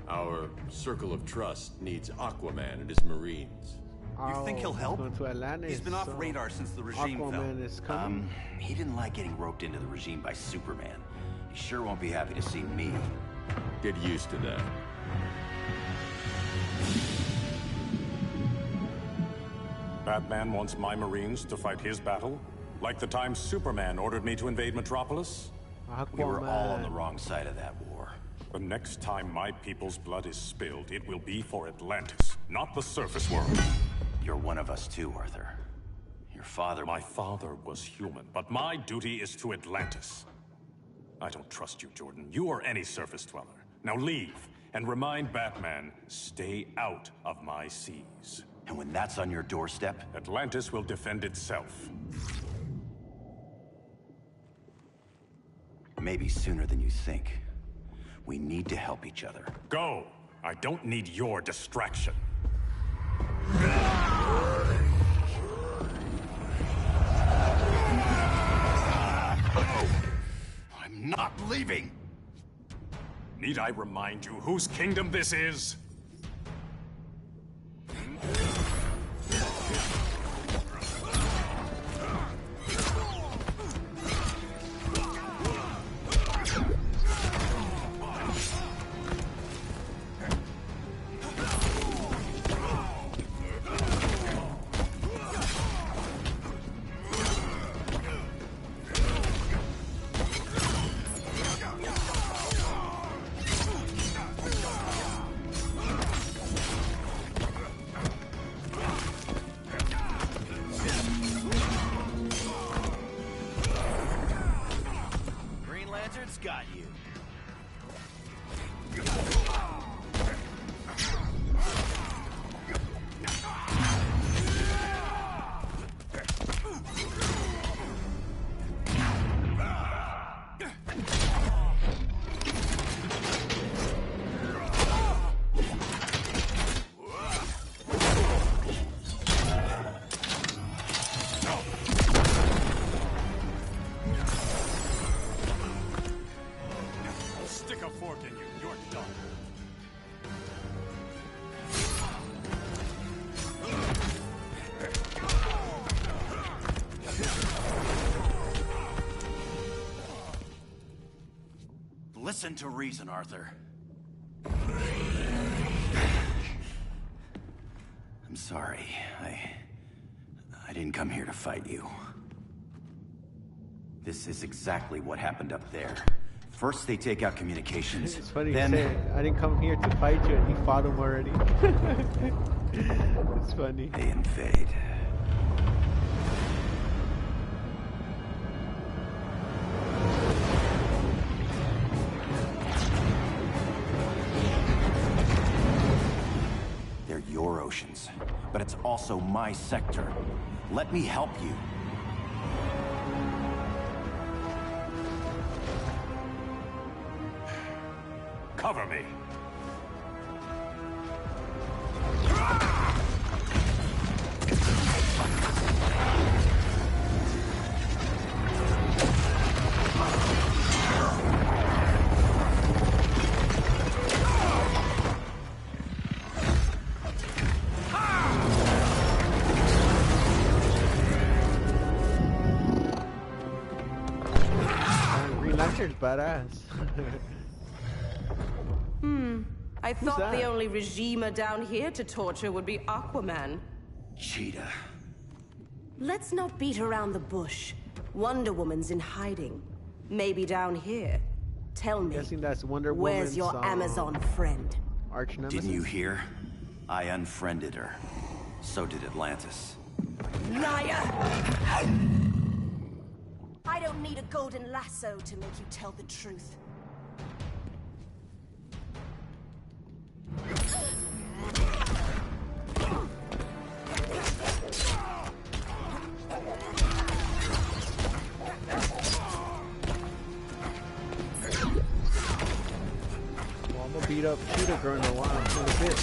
Our circle of trust needs Aquaman and his Marines. You think he'll help? Going to Atlantis, He's been off radar since the regime Aquaman fell. is coming. He didn't like getting roped into the regime by Superman. He sure won't be happy to see me. Get used to that. Batman wants my Marines to fight his battle? Like the time Superman ordered me to invade Metropolis? We were all on the wrong side of that war. The next time my people's blood is spilled, it will be for Atlantis, not the surface world. You're one of us too, Arthur. Your father... My father was human, but my duty is to Atlantis. I don't trust you, Jordan. You or any surface dweller. Now leave, and remind Batman, stay out of my seas. And when that's on your doorstep? Atlantis will defend itself. Maybe sooner than you think. We need to help each other. Go! I don't need your distraction. I'm not leaving! Need I remind you whose kingdom this is? Got you. Listen to reason, Arthur. I'm sorry. I didn't come here to fight you. This is exactly what happened up there. First they take out communications. It's funny then... you say, I didn't come here to fight you, and he fought him already. It's funny. They invade. They're your oceans, but it's also my sector. Let me help you. Cover me. Green Lantern's badass. I thought the only regimer down here to torture would be Aquaman. Cheetah. Let's not beat around the bush. Wonder Woman's in hiding. Maybe down here. Tell me, Guessing that's Wonder where's Woman's, your Amazon friend? Arch nemesis. Didn't you hear? I unfriended her. So did Atlantis. Liar! I don't need a golden lasso to make you tell the truth. Well, I'm gonna beat up Cheetah Girl in a while, in a bit.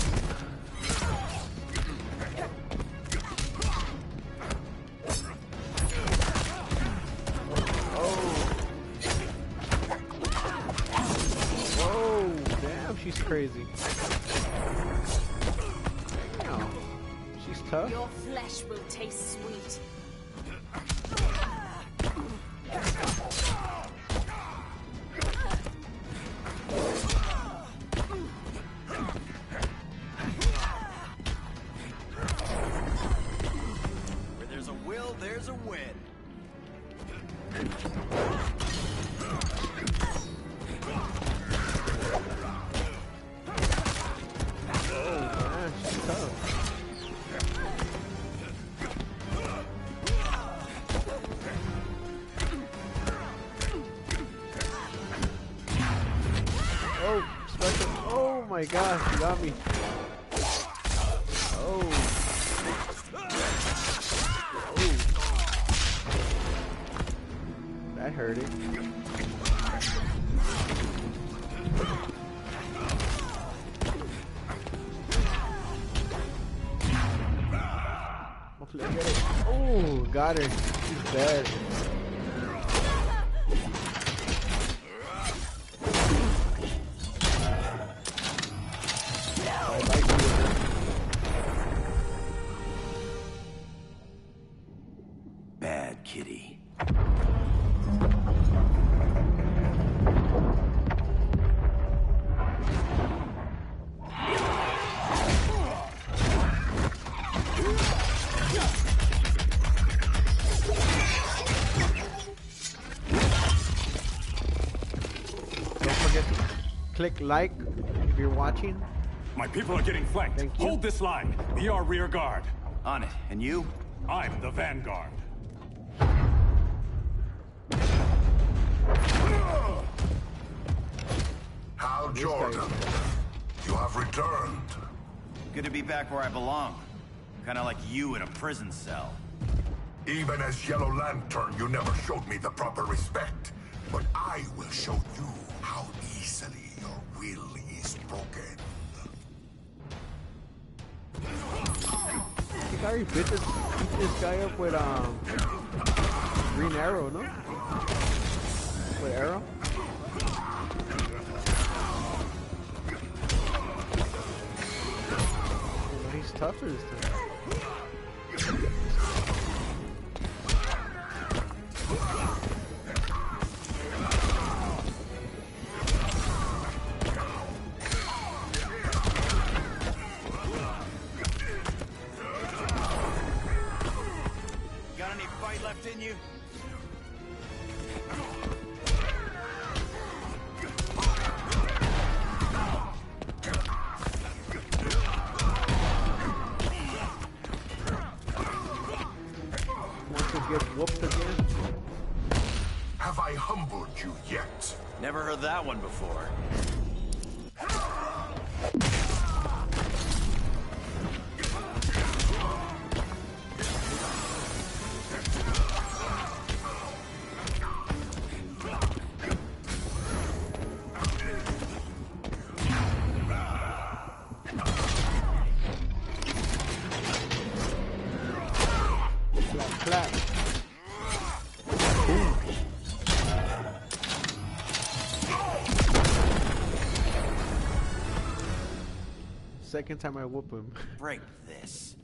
Whoa, damn, she's crazy. Damn, she's tough. Your flesh will taste sweet. Where there's a will, there's a win. my gosh, you got me. Oh. Oh. That hurt it. Hopefully I get it. Oh, got her. She's dead. Bad kitty. Don't forget to click like if you're watching. My people are getting flanked. Thank you. Hold this line. Be our rear guard. On it. And you? I'm the vanguard. Hal Jordan, you have returned. Good to be back where I belong. Kinda like you in a prison cell. Even as Yellow Lantern, you never showed me the proper respect. But I will show you how easily your will is broken. I think I already beat this guy up with Green Arrow, no? With Arrow? Oh, he's tougher this time. Got any fight left in you? Want to get whooped again? Have I humbled you yet? Never heard that one before. Clap. Boom. Second time I whoop him. Break this.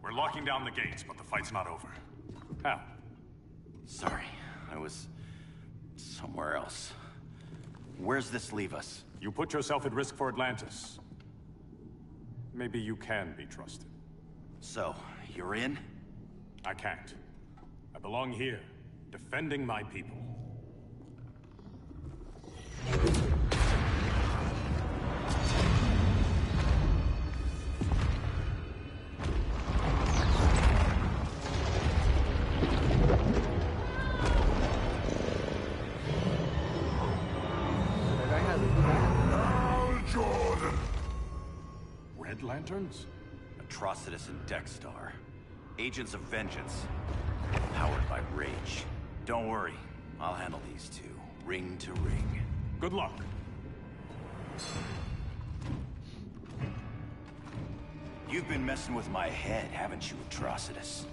We're locking down the gates, but the fight's not over. Hal. Sorry, I was somewhere else. Where's this leave us? You put yourself at risk for Atlantis. Maybe you can be trusted. So, you're in? I can't. I belong here, defending my people. Jordan! Red Lanterns? Atrocitus and Dexstar. Agents of Vengeance. Powered by rage. Don't worry, I'll handle these two, ring to ring. Good luck. You've been messing with my head, haven't you, Atrocitus?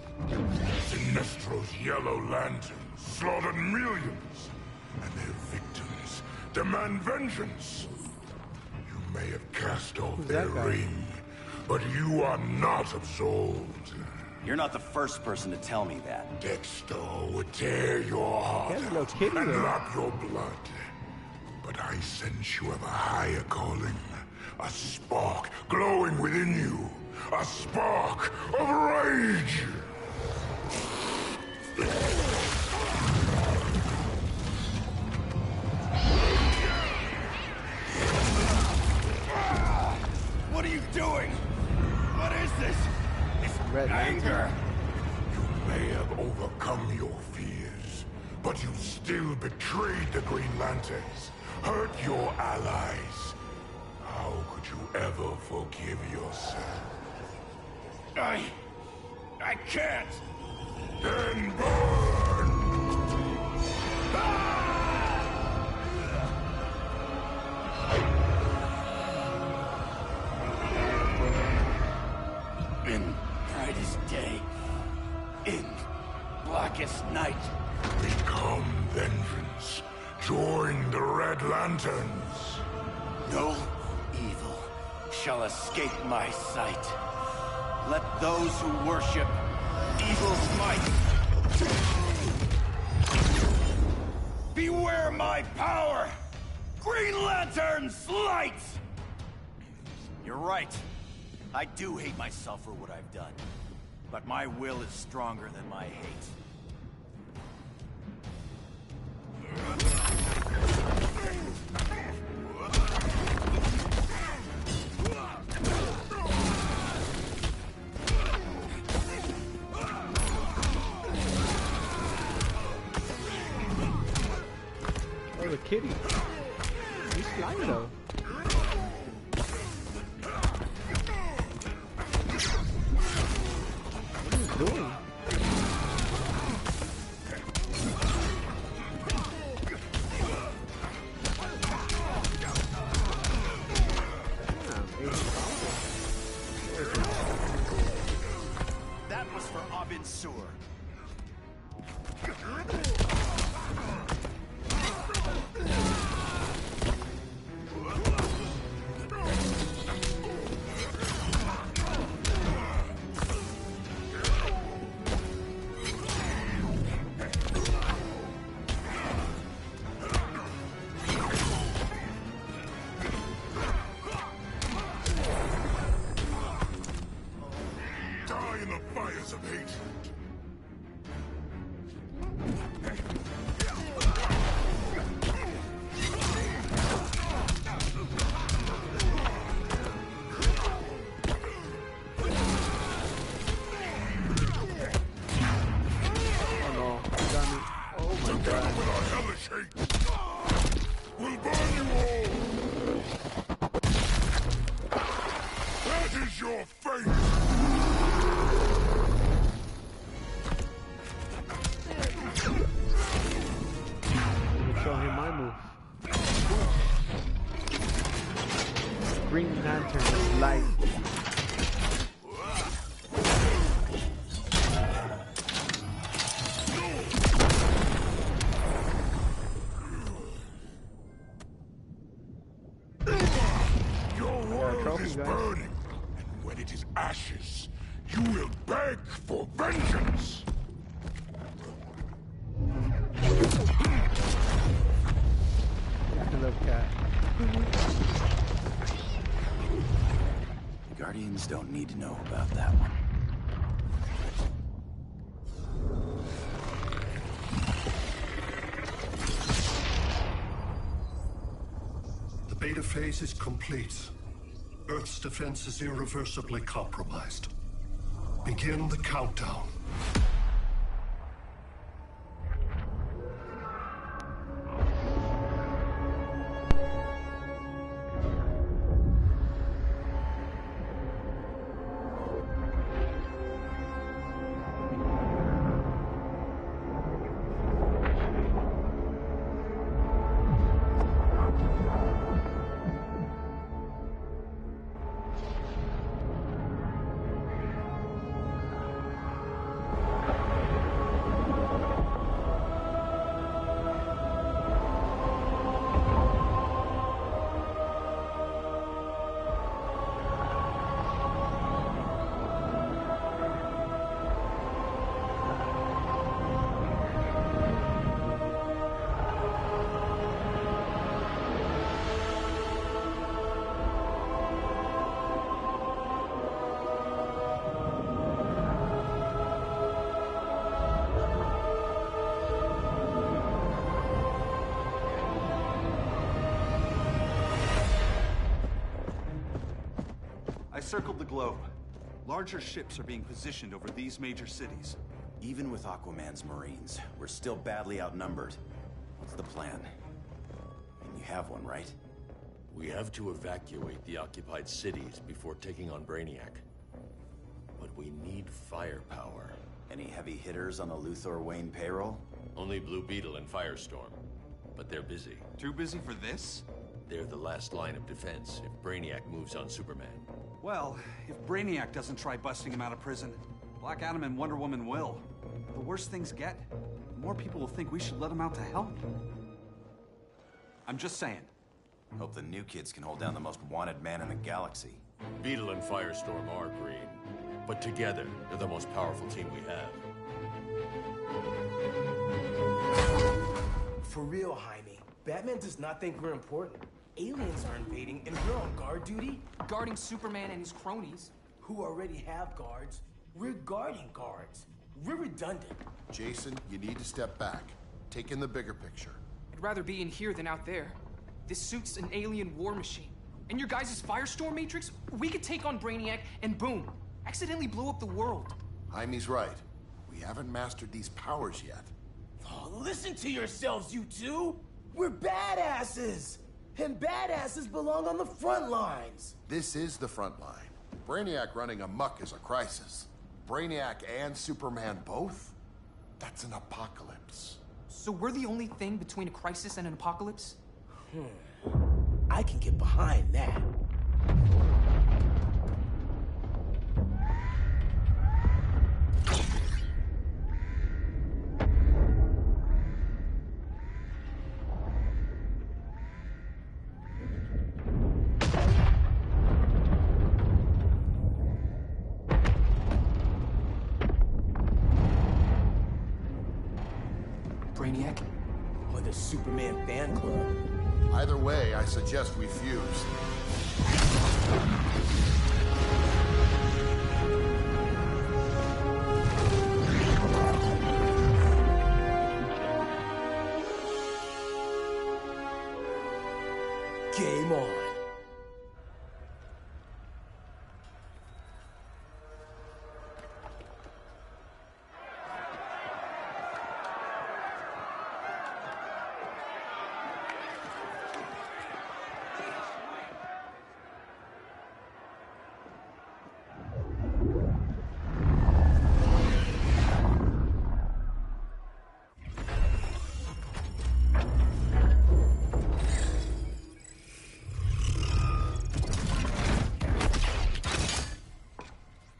Sinestro's Yellow Lanterns slaughtered millions, and their victims demand vengeance. You may have cast off their ring, but you are not absolved. You're not the first person to tell me that. Dexter would tear your heart out and lap your blood. But I sense you have a higher calling. A spark glowing within you. A spark of rage! What are you doing? What is this? anger. You may have overcome your fears, but you still betrayed the Green Lanterns, hurt your allies. How could you ever forgive yourself? I can't! Then burn! In brightest day, in blackest night. Become vengeance. Join the Red Lanterns. No evil shall escape my sight. Let those who worship evil's might beware my power! Green Lantern's light! You're right. I do hate myself for what I've done. But my will is stronger than my hate. Oh, the kitty. He's flying though. What are you doing? That was for Abin Sur. Die in the fires of hate. Oh no, he got me. Oh my Together god. with our hellish hate, we'll burn you all. That is your fate. Let me show him my move. Green Lantern is light. Your world trophy, is guys. burning, and when it is ashes, you will beg for vengeance. I love cat. Guardians don't need to know about that one. The beta phase is complete. Earth's defense is irreversibly compromised. Begin the countdown. I circled the globe. Larger ships are being positioned over these major cities. Even with Aquaman's Marines, we're still badly outnumbered. What's the plan? And you have one, right? We have to evacuate the occupied cities before taking on Brainiac. But we need firepower. Any heavy hitters on the Luthor Wayne payroll? Only Blue Beetle and Firestorm. But they're busy. Too busy for this? They're the last line of defense if Brainiac moves on Superman. Well, if Brainiac doesn't try busting him out of prison, Black Adam and Wonder Woman will. The worse things get, the more people will think we should let him out to help. I'm just saying. Hope the new kids can hold down the most wanted man in the galaxy. Beetle and Firestorm are green, but together, they're the most powerful team we have. For real, Jaime, Batman does not think we're important. Aliens are invading, and we're on guard duty? Guarding Superman and his cronies. Who already have guards. We're guarding guards. We're redundant. Jason, you need to step back. Take in the bigger picture. I'd rather be in here than out there. This suit's an alien war machine. And your guys' Firestorm Matrix, we could take on Brainiac and boom, accidentally blow up the world. Jaime's right. We haven't mastered these powers yet. Oh, listen to yourselves, you two! We're badasses! And badasses belong on the front lines! This is the front line. Brainiac running amok is a crisis. Brainiac and Superman both? That's an apocalypse. So we're the only thing between a crisis and an apocalypse? I can get behind that. Brainiac? Or the Superman fan club? Either way, I suggest we fuse. Game on.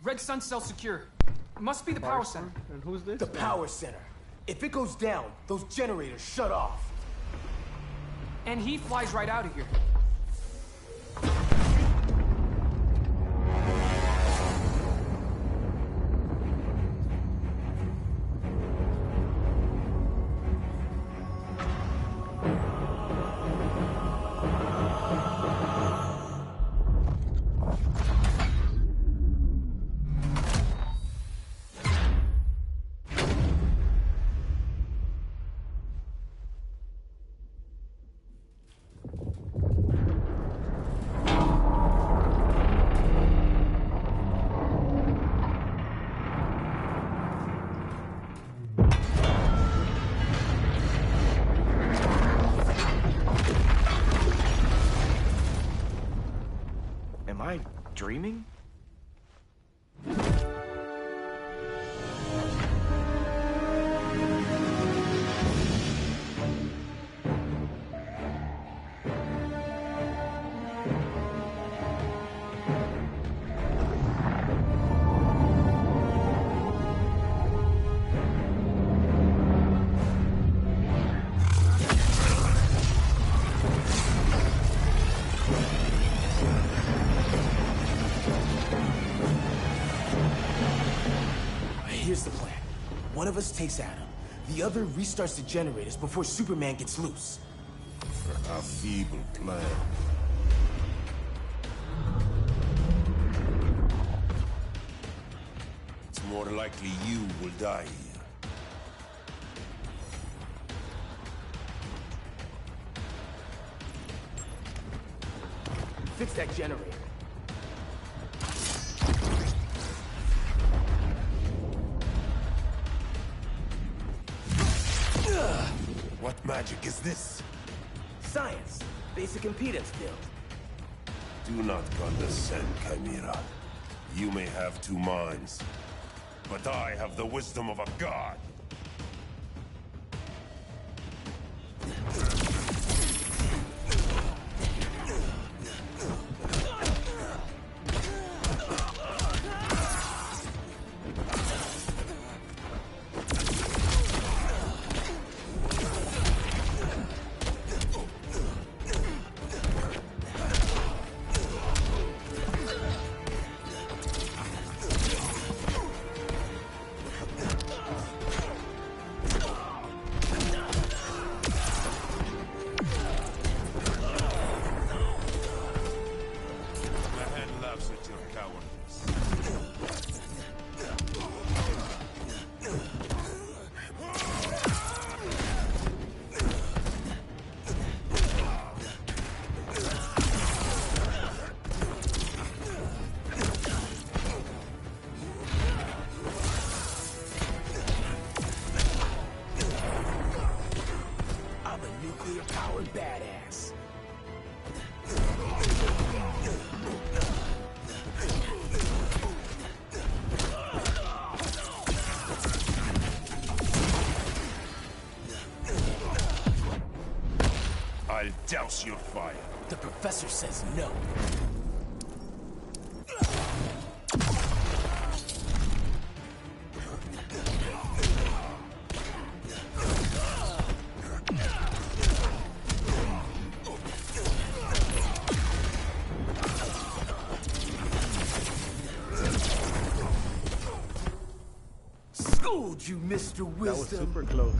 Red Sun cell secure. It must be the power center. And who's this? The power center. If it goes down, those generators shut off. And he flies right out of here. Am I dreaming? Here's the plan. One of us takes Adam. The other restarts the generators before Superman gets loose. A feeble plan. It's more likely you will die here. Fix that generator. What magic is this? Science. Basic impedance build. Do not condescend, Chimera. You may have two minds, but I have the wisdom of a god. Badass. I'll douse your fire. The professor says no. Schooled you, Mr. Wisdom. That was super close.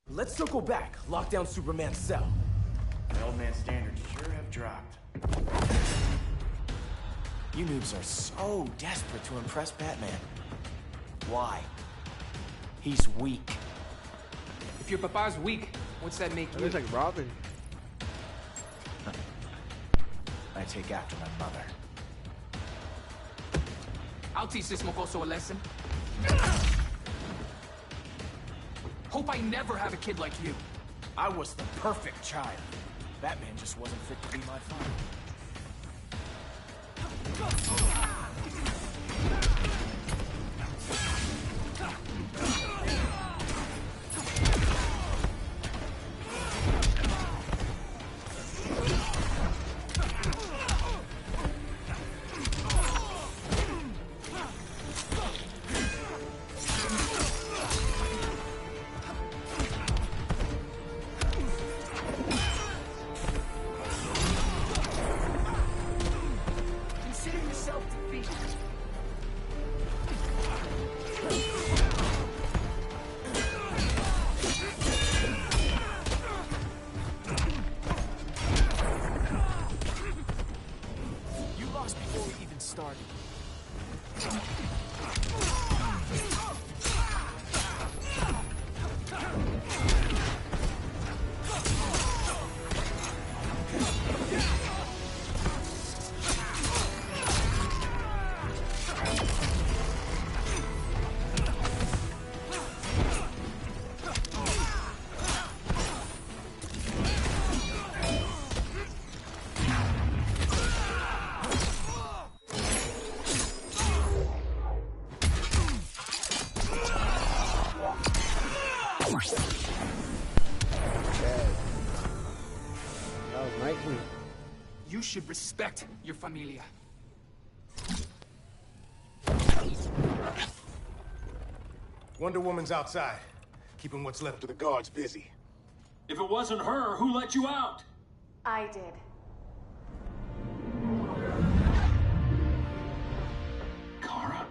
Let's circle back. Lock down Superman's cell. The old man's standards sure have dropped. You noobs are so desperate to impress Batman. Why? He's weak. If your papa's weak, what's that make That you? looks like Robin. I take after my mother. I'll teach this mocoso a lesson. Hope I never have a kid like you. I was the perfect child. Batman just wasn't fit to be my father. Consider yourself defeated. You lost before we even started. That was Nightwing. You should respect your familia. Wonder Woman's outside, keeping what's left of the guards busy. If it wasn't her, who let you out? I did. Kara?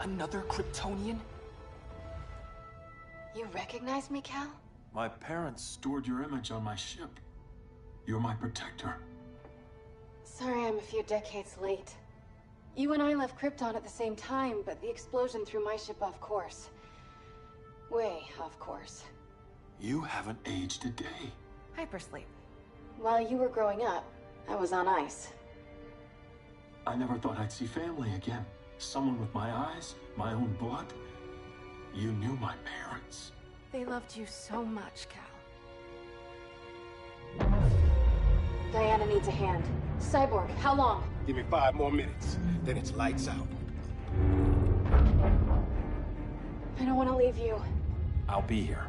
Another Kryptonian? You recognize me, Cal? My parents stored your image on my ship. You're my protector. Sorry I'm a few decades late. You and I left Krypton at the same time, but the explosion threw my ship off course. Way off course. You haven't aged a day. Hypersleep. While you were growing up, I was on ice. I never thought I'd see family again. Someone with my eyes, my own blood. You knew my parents. They loved you so much, Cal. Diana needs a hand. Cyborg, how long? Give me 5 more minutes, then it's lights out. I don't want to leave you. I'll be here.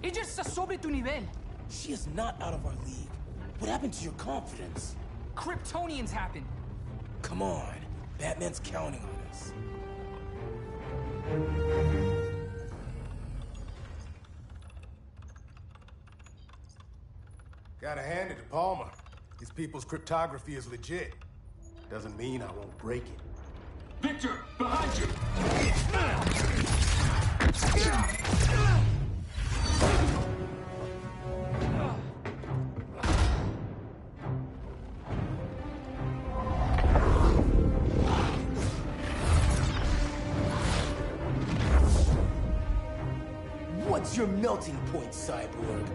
Ella está sobre tu nivel. She is not out of our league. What happened to your confidence? Kryptonians happen. Come on. Batman's counting on us. Gotta hand it to Palmer. These people's cryptography is legit. Doesn't mean I won't break it. Victor, behind you! What's your melting point, Cyborg?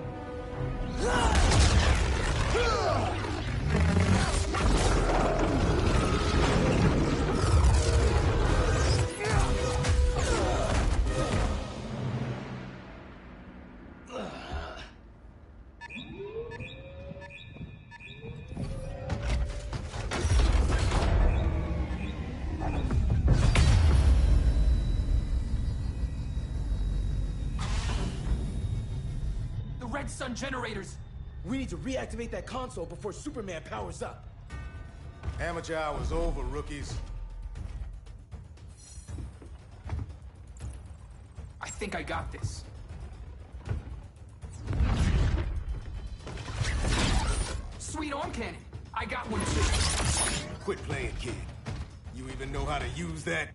Red Sun generators. We need to reactivate that console before Superman powers up. Amateur hour's over, rookies. I think I got this. Sweet arm cannon. I got one too. Quit playing, kid. You even know how to use that?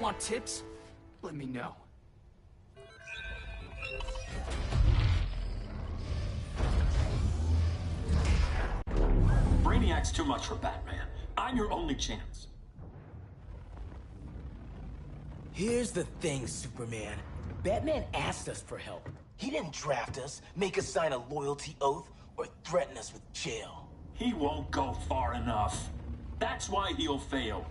Want tips? Let me know. Brainiac's too much for Batman. I'm your only chance. Here's the thing, Superman. Batman asked us for help. He didn't draft us, make us sign a loyalty oath, or threaten us with jail. He won't go far enough. That's why he'll fail.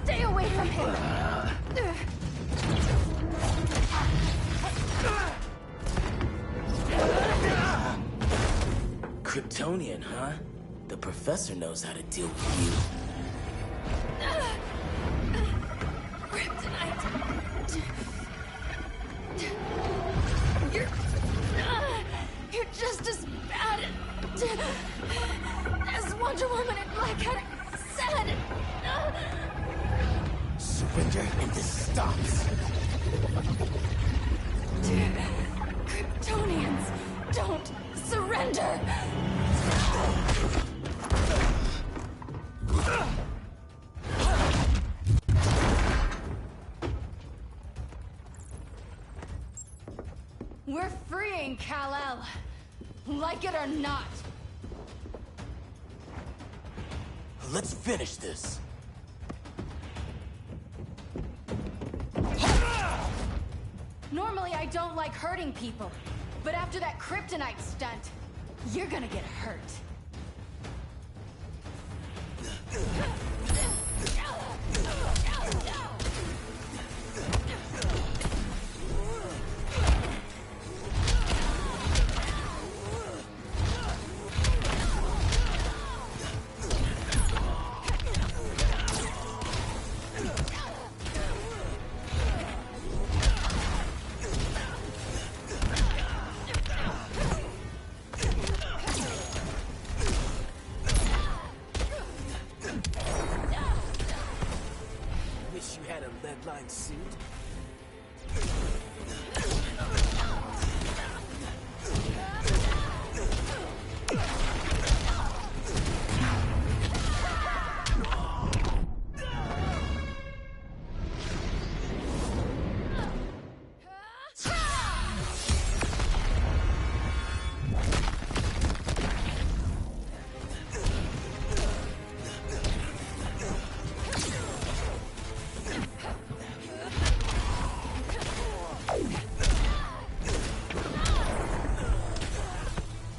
Stay away from him! Kryptonian, huh? The professor knows how to deal with you. Kryptonite! You're just as bad as Wonder Woman and Black Cat said! Surrender and this stops. Kryptonians, don't surrender! We're freeing Kal-El. Like it or not. Let's finish this. Normally I don't like hurting people, but after that kryptonite stunt, you're gonna get hurt. Wish you had a lead-lined suit.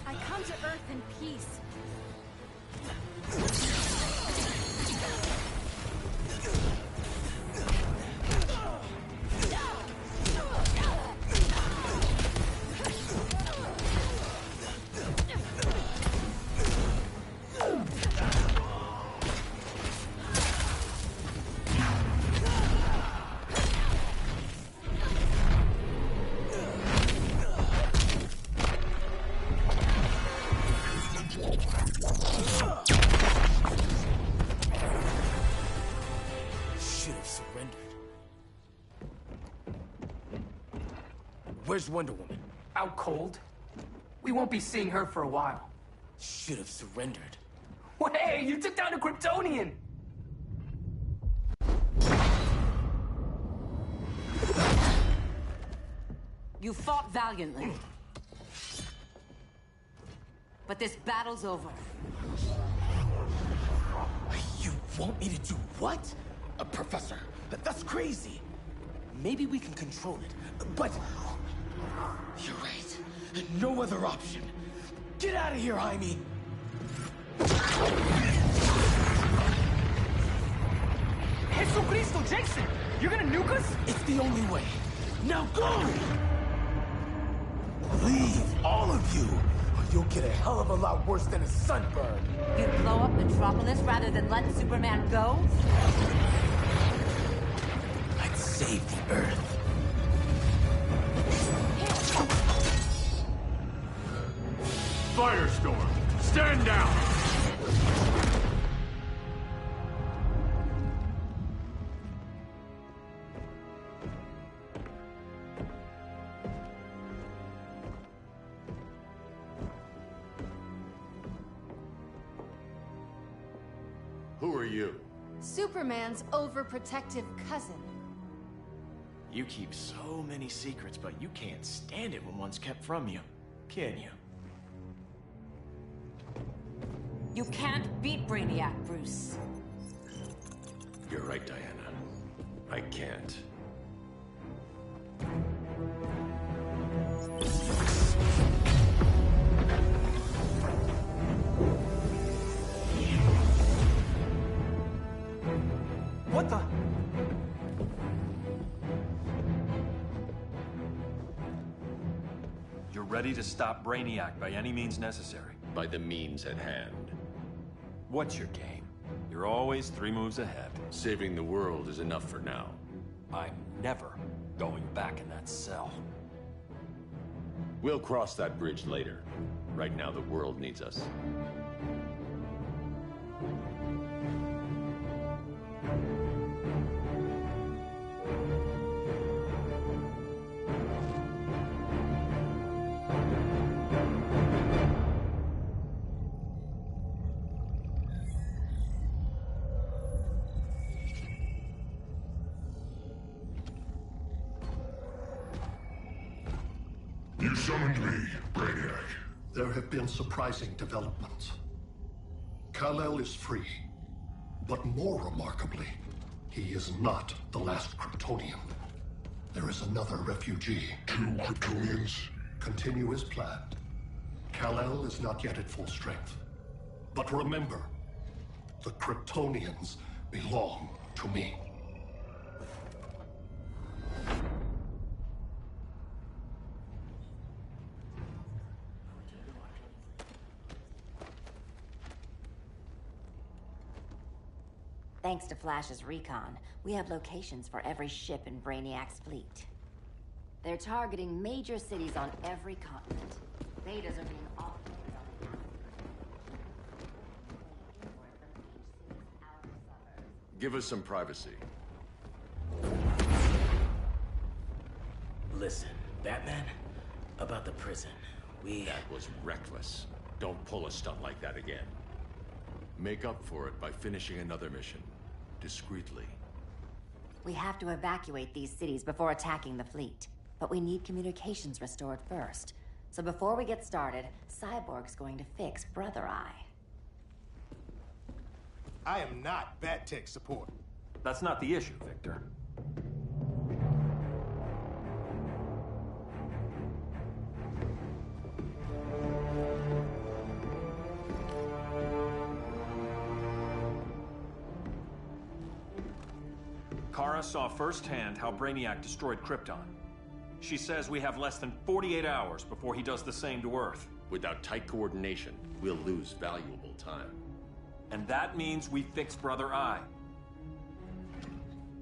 I come to Earth in peace. Should have surrendered. Where's Wonder Woman? Out cold? We won't be seeing her for a while. Should have surrendered. Hey, you took down a Kryptonian! You fought valiantly. But this battle's over. You want me to do what? Professor, that's crazy. Maybe we can control it, but... You're right. No other option. Get out of here, Jaime! Jesucristo, Jason! You're gonna nuke us? It's the only way. Now go! Leave, all of you, or you'll get a hell of a lot worse than a sunburn. You'd blow up Metropolis rather than let Superman go? I'd save the Earth. Firestorm, stand down! Who are you? Superman's overprotective cousin. You keep so many secrets, but you can't stand it when one's kept from you, can you? You can't beat Brainiac, Bruce. You're right, Diana. I can't. What the? You're ready to stop Brainiac by any means necessary. By the means at hand. What's your game? You're always 3 moves ahead. Saving the world is enough for now. I'm never going back in that cell. We'll cross that bridge later. Right now, the world needs us. summoned me, Brainiac. There have been surprising developments. Kal-El is free, but more remarkably, he is not the last Kryptonian. There is another refugee. 2 Kryptonians? Continue as planned. Kal-El is not yet at full strength. But remember, the Kryptonians belong to me. Thanks to Flash's recon, we have locations for every ship in Brainiac's fleet. They're targeting major cities on every continent. Betas are being offloaded on the Give us some privacy. Listen, Batman, about the prison, That was reckless. Don't pull a stunt like that again. Make up for it by finishing another mission. Discreetly. We have to evacuate these cities before attacking the fleet. But we need communications restored first. So before we get started, Cyborg's going to fix Brother Eye. I am not Bat Tech support. That's not the issue, Victor. Kara saw firsthand how Brainiac destroyed Krypton. She says we have less than 48 hours before he does the same to Earth. Without tight coordination, we'll lose valuable time. And that means we fix Brother Eye.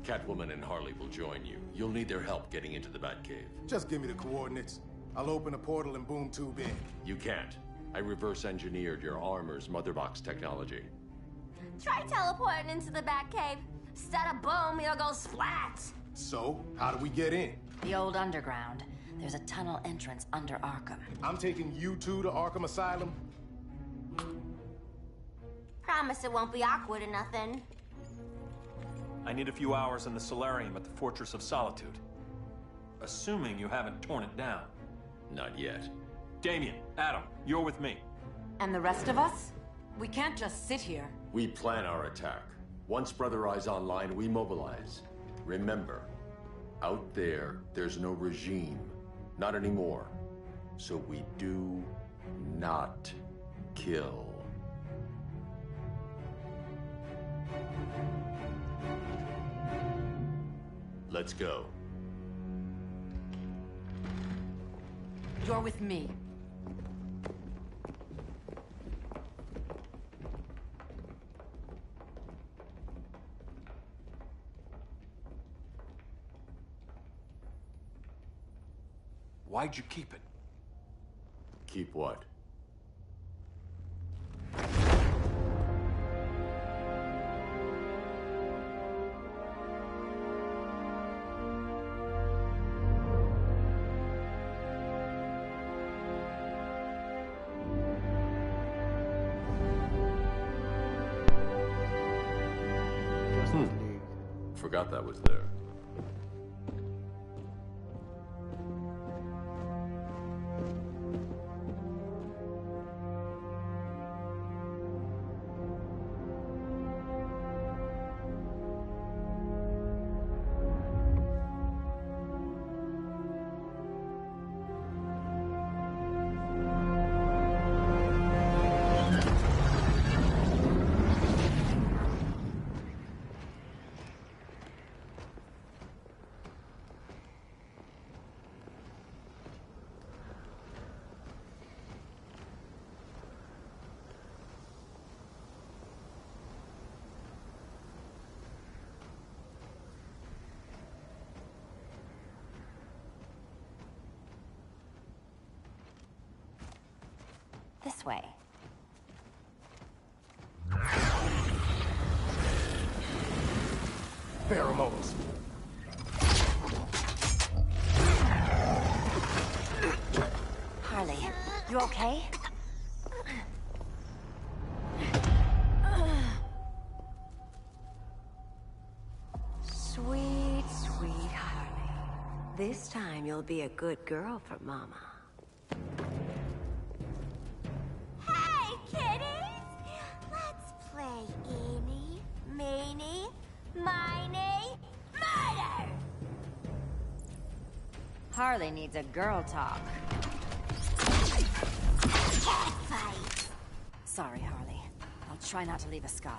Catwoman and Harley will join you. You'll need their help getting into the Batcave. Just give me the coordinates. I'll open a portal and boom tube in. You can't. I reverse engineered your armor's motherbox technology. Try teleporting into the Batcave. Instead of boom, you'll go splat. So, how do we get in? The old underground. There's a tunnel entrance under Arkham. I'm taking you two to Arkham Asylum. Promise it won't be awkward or nothing. I need a few hours in the solarium at the Fortress of Solitude. Assuming you haven't torn it down. Not yet. Damien, Adam, you're with me. And the rest of us? We can't just sit here. We plan our attack. Once Brother Eye's online, we mobilize. Remember, out there's no regime. Not anymore. So we do not kill. Let's go. You're with me. Why'd you keep it? Keep what? Forgot that was there. This way. Pheromones. Harley, you okay? Sweet, sweet Harley. This time you'll be a good girl for Mama. Miney, murder! Harley needs a girl talk. Fight. Sorry, Harley. I'll try not to leave a scar.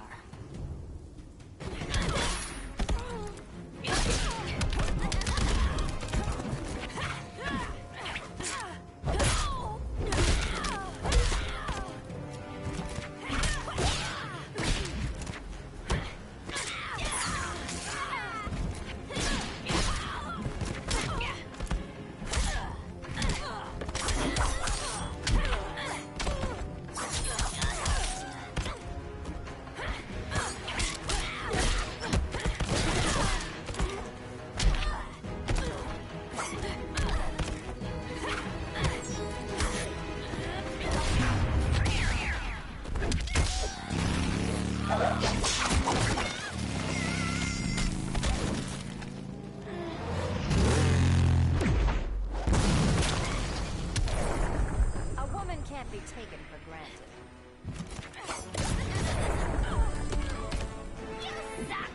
Can't be taken for granted. You suck!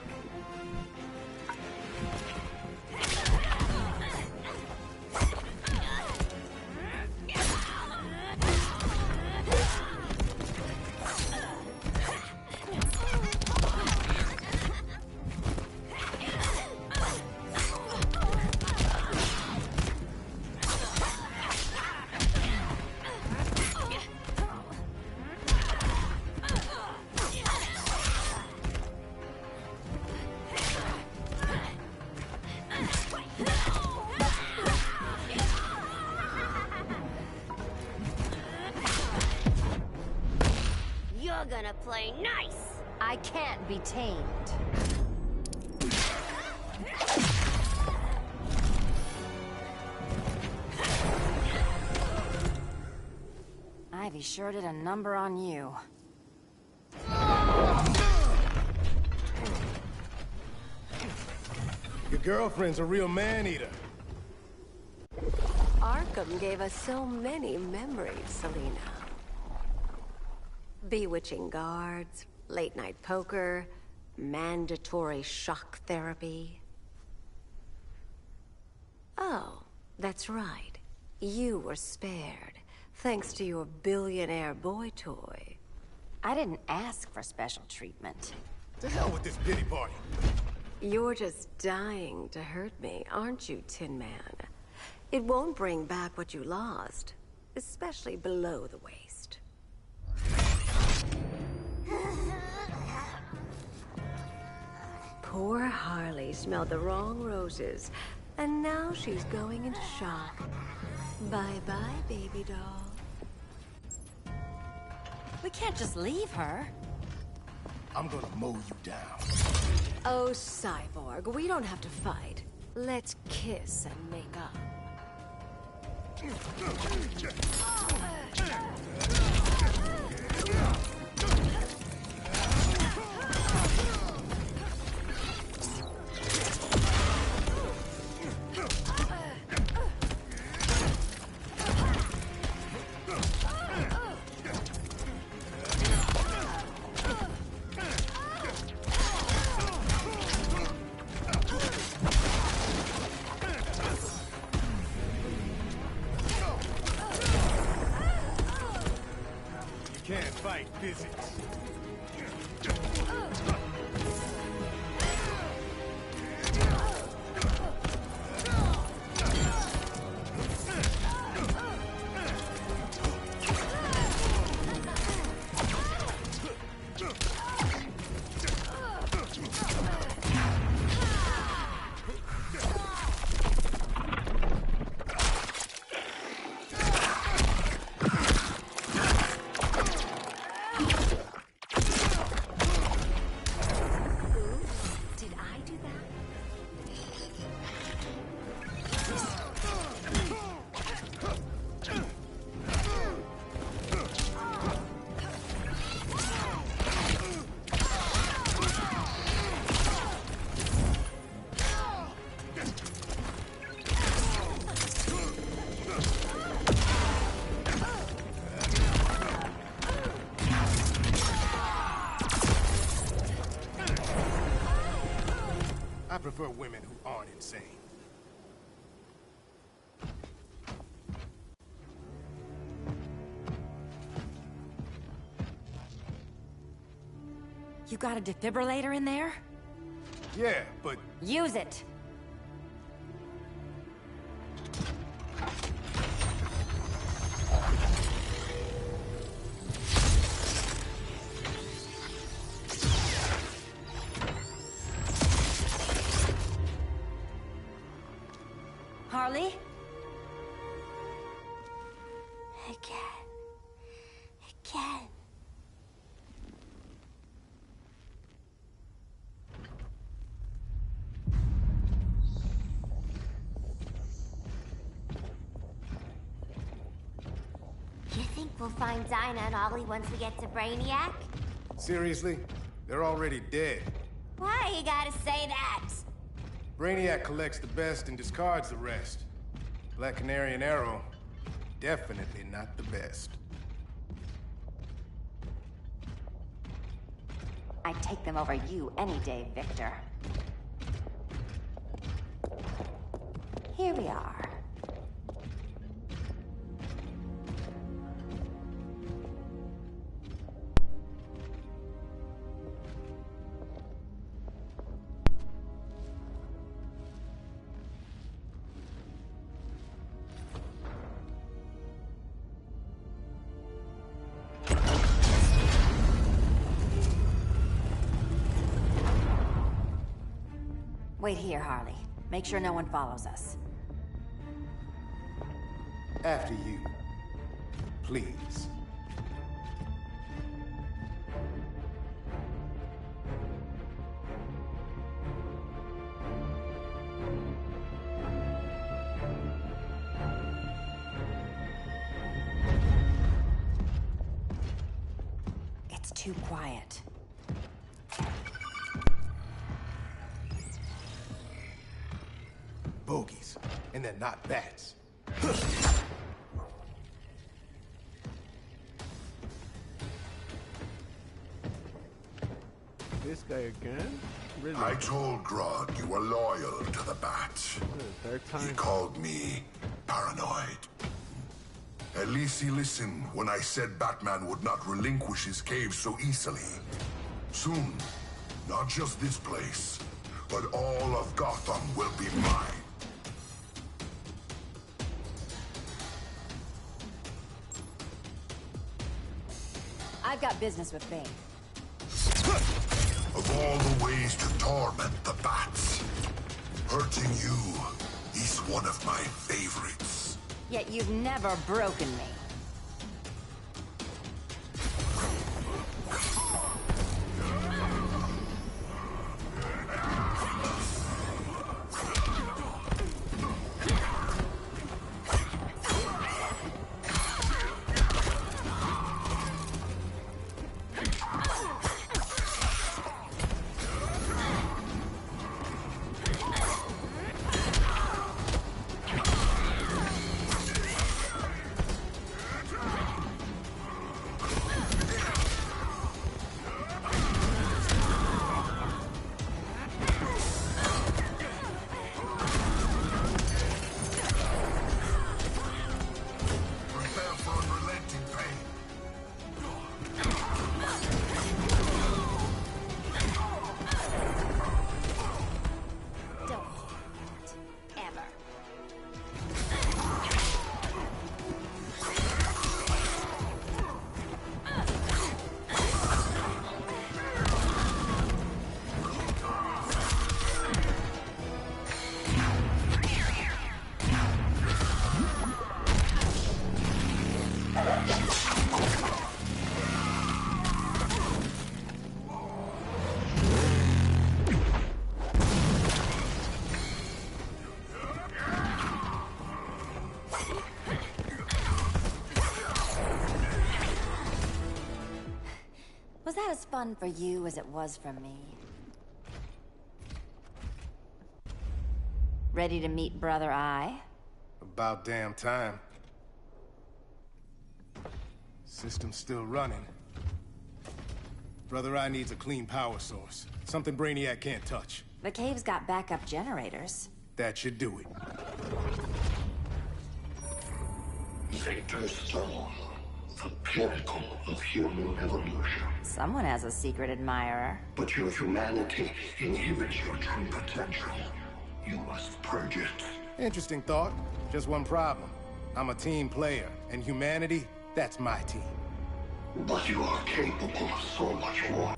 You're gonna play nice! I can't be tamed. Ivy sure did a number on you. Your girlfriend's a real man-eater. Arkham gave us so many memories, Selina. Bewitching guards, late-night poker, mandatory shock therapy. Oh, that's right. You were spared, thanks to your billionaire boy toy. I didn't ask for special treatment. To hell with this pity party. You're just dying to hurt me, aren't you, Tin Man? It won't bring back what you lost, especially below the waist. Poor Harley smelled the wrong roses, and now she's going into shock. Bye-bye, baby doll. We can't just leave her. I'm gonna mow you down. Oh, Cyborg, we don't have to fight. Let's kiss and make up. Can't fight physics. prefer women who aren't insane. You got a defibrillator in there? Yeah, but... Use it! Harley? I can. I can. You think we'll find Dinah and Ollie once we get to Brainiac? Seriously? They're already dead. Why you gotta say that? Brainiac collects the best and discards the rest. Black Canary and Arrow, definitely not the best. I'd take them over you any day, Victor. Here we are. Wait here, Harley. Make sure no one follows us. After you. Please. It's too quiet. Bogies. And they're not bats. This guy again? Really? I told Grodd you were loyal to the Bats. Third time. He called me paranoid. At least he listened when I said Batman would not relinquish his cave so easily. Soon, not just this place, but all of Gotham will be mine. I've got business with Bane. Of all the ways to torment the Bats, hurting you is one of my favorites. Yet you've never broken me. Was that as fun for you as it was for me? Ready to meet Brother Eye? About damn time. System's still running. Brother Eye needs a clean power source. Something Brainiac can't touch. The cave's got backup generators. That should do it. Victor Stone, the pinnacle of human evolution. Someone has a secret admirer. But your humanity inhibits your true potential. You must purge it. Interesting thought. Just one problem. I'm a team player, and humanity, that's my team. But you are capable of so much more.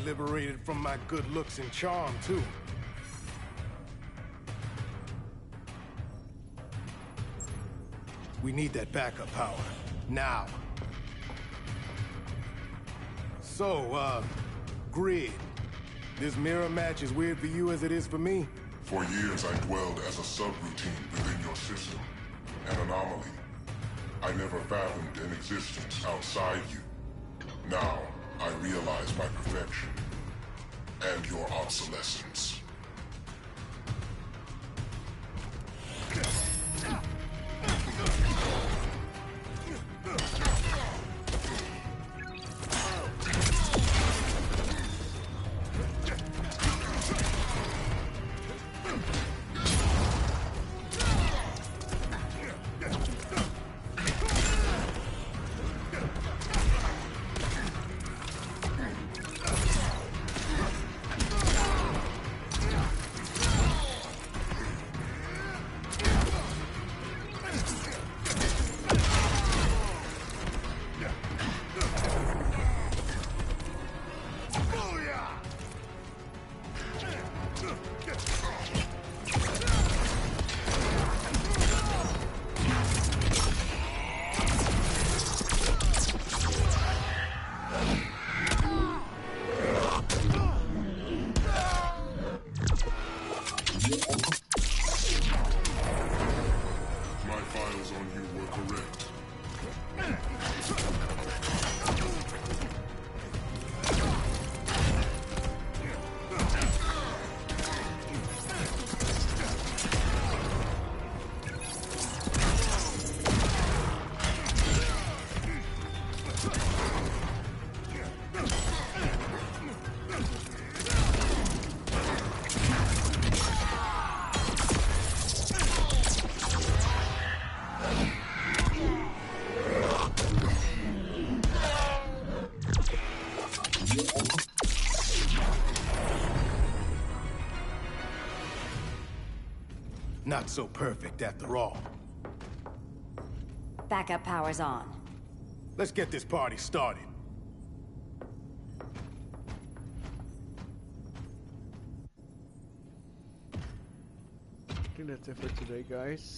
Liberated from my good looks and charm, too. We need that backup power. Now. So, Grid. This mirror match as weird for you as it is for me? For years, I dwelled as a subroutine within your system. An anomaly. I never fathomed an existence outside you. Now, I realize my perfection. And your obsolescence. Not so perfect after all. Backup power's on. Let's get this party started. I think that's it for today, guys.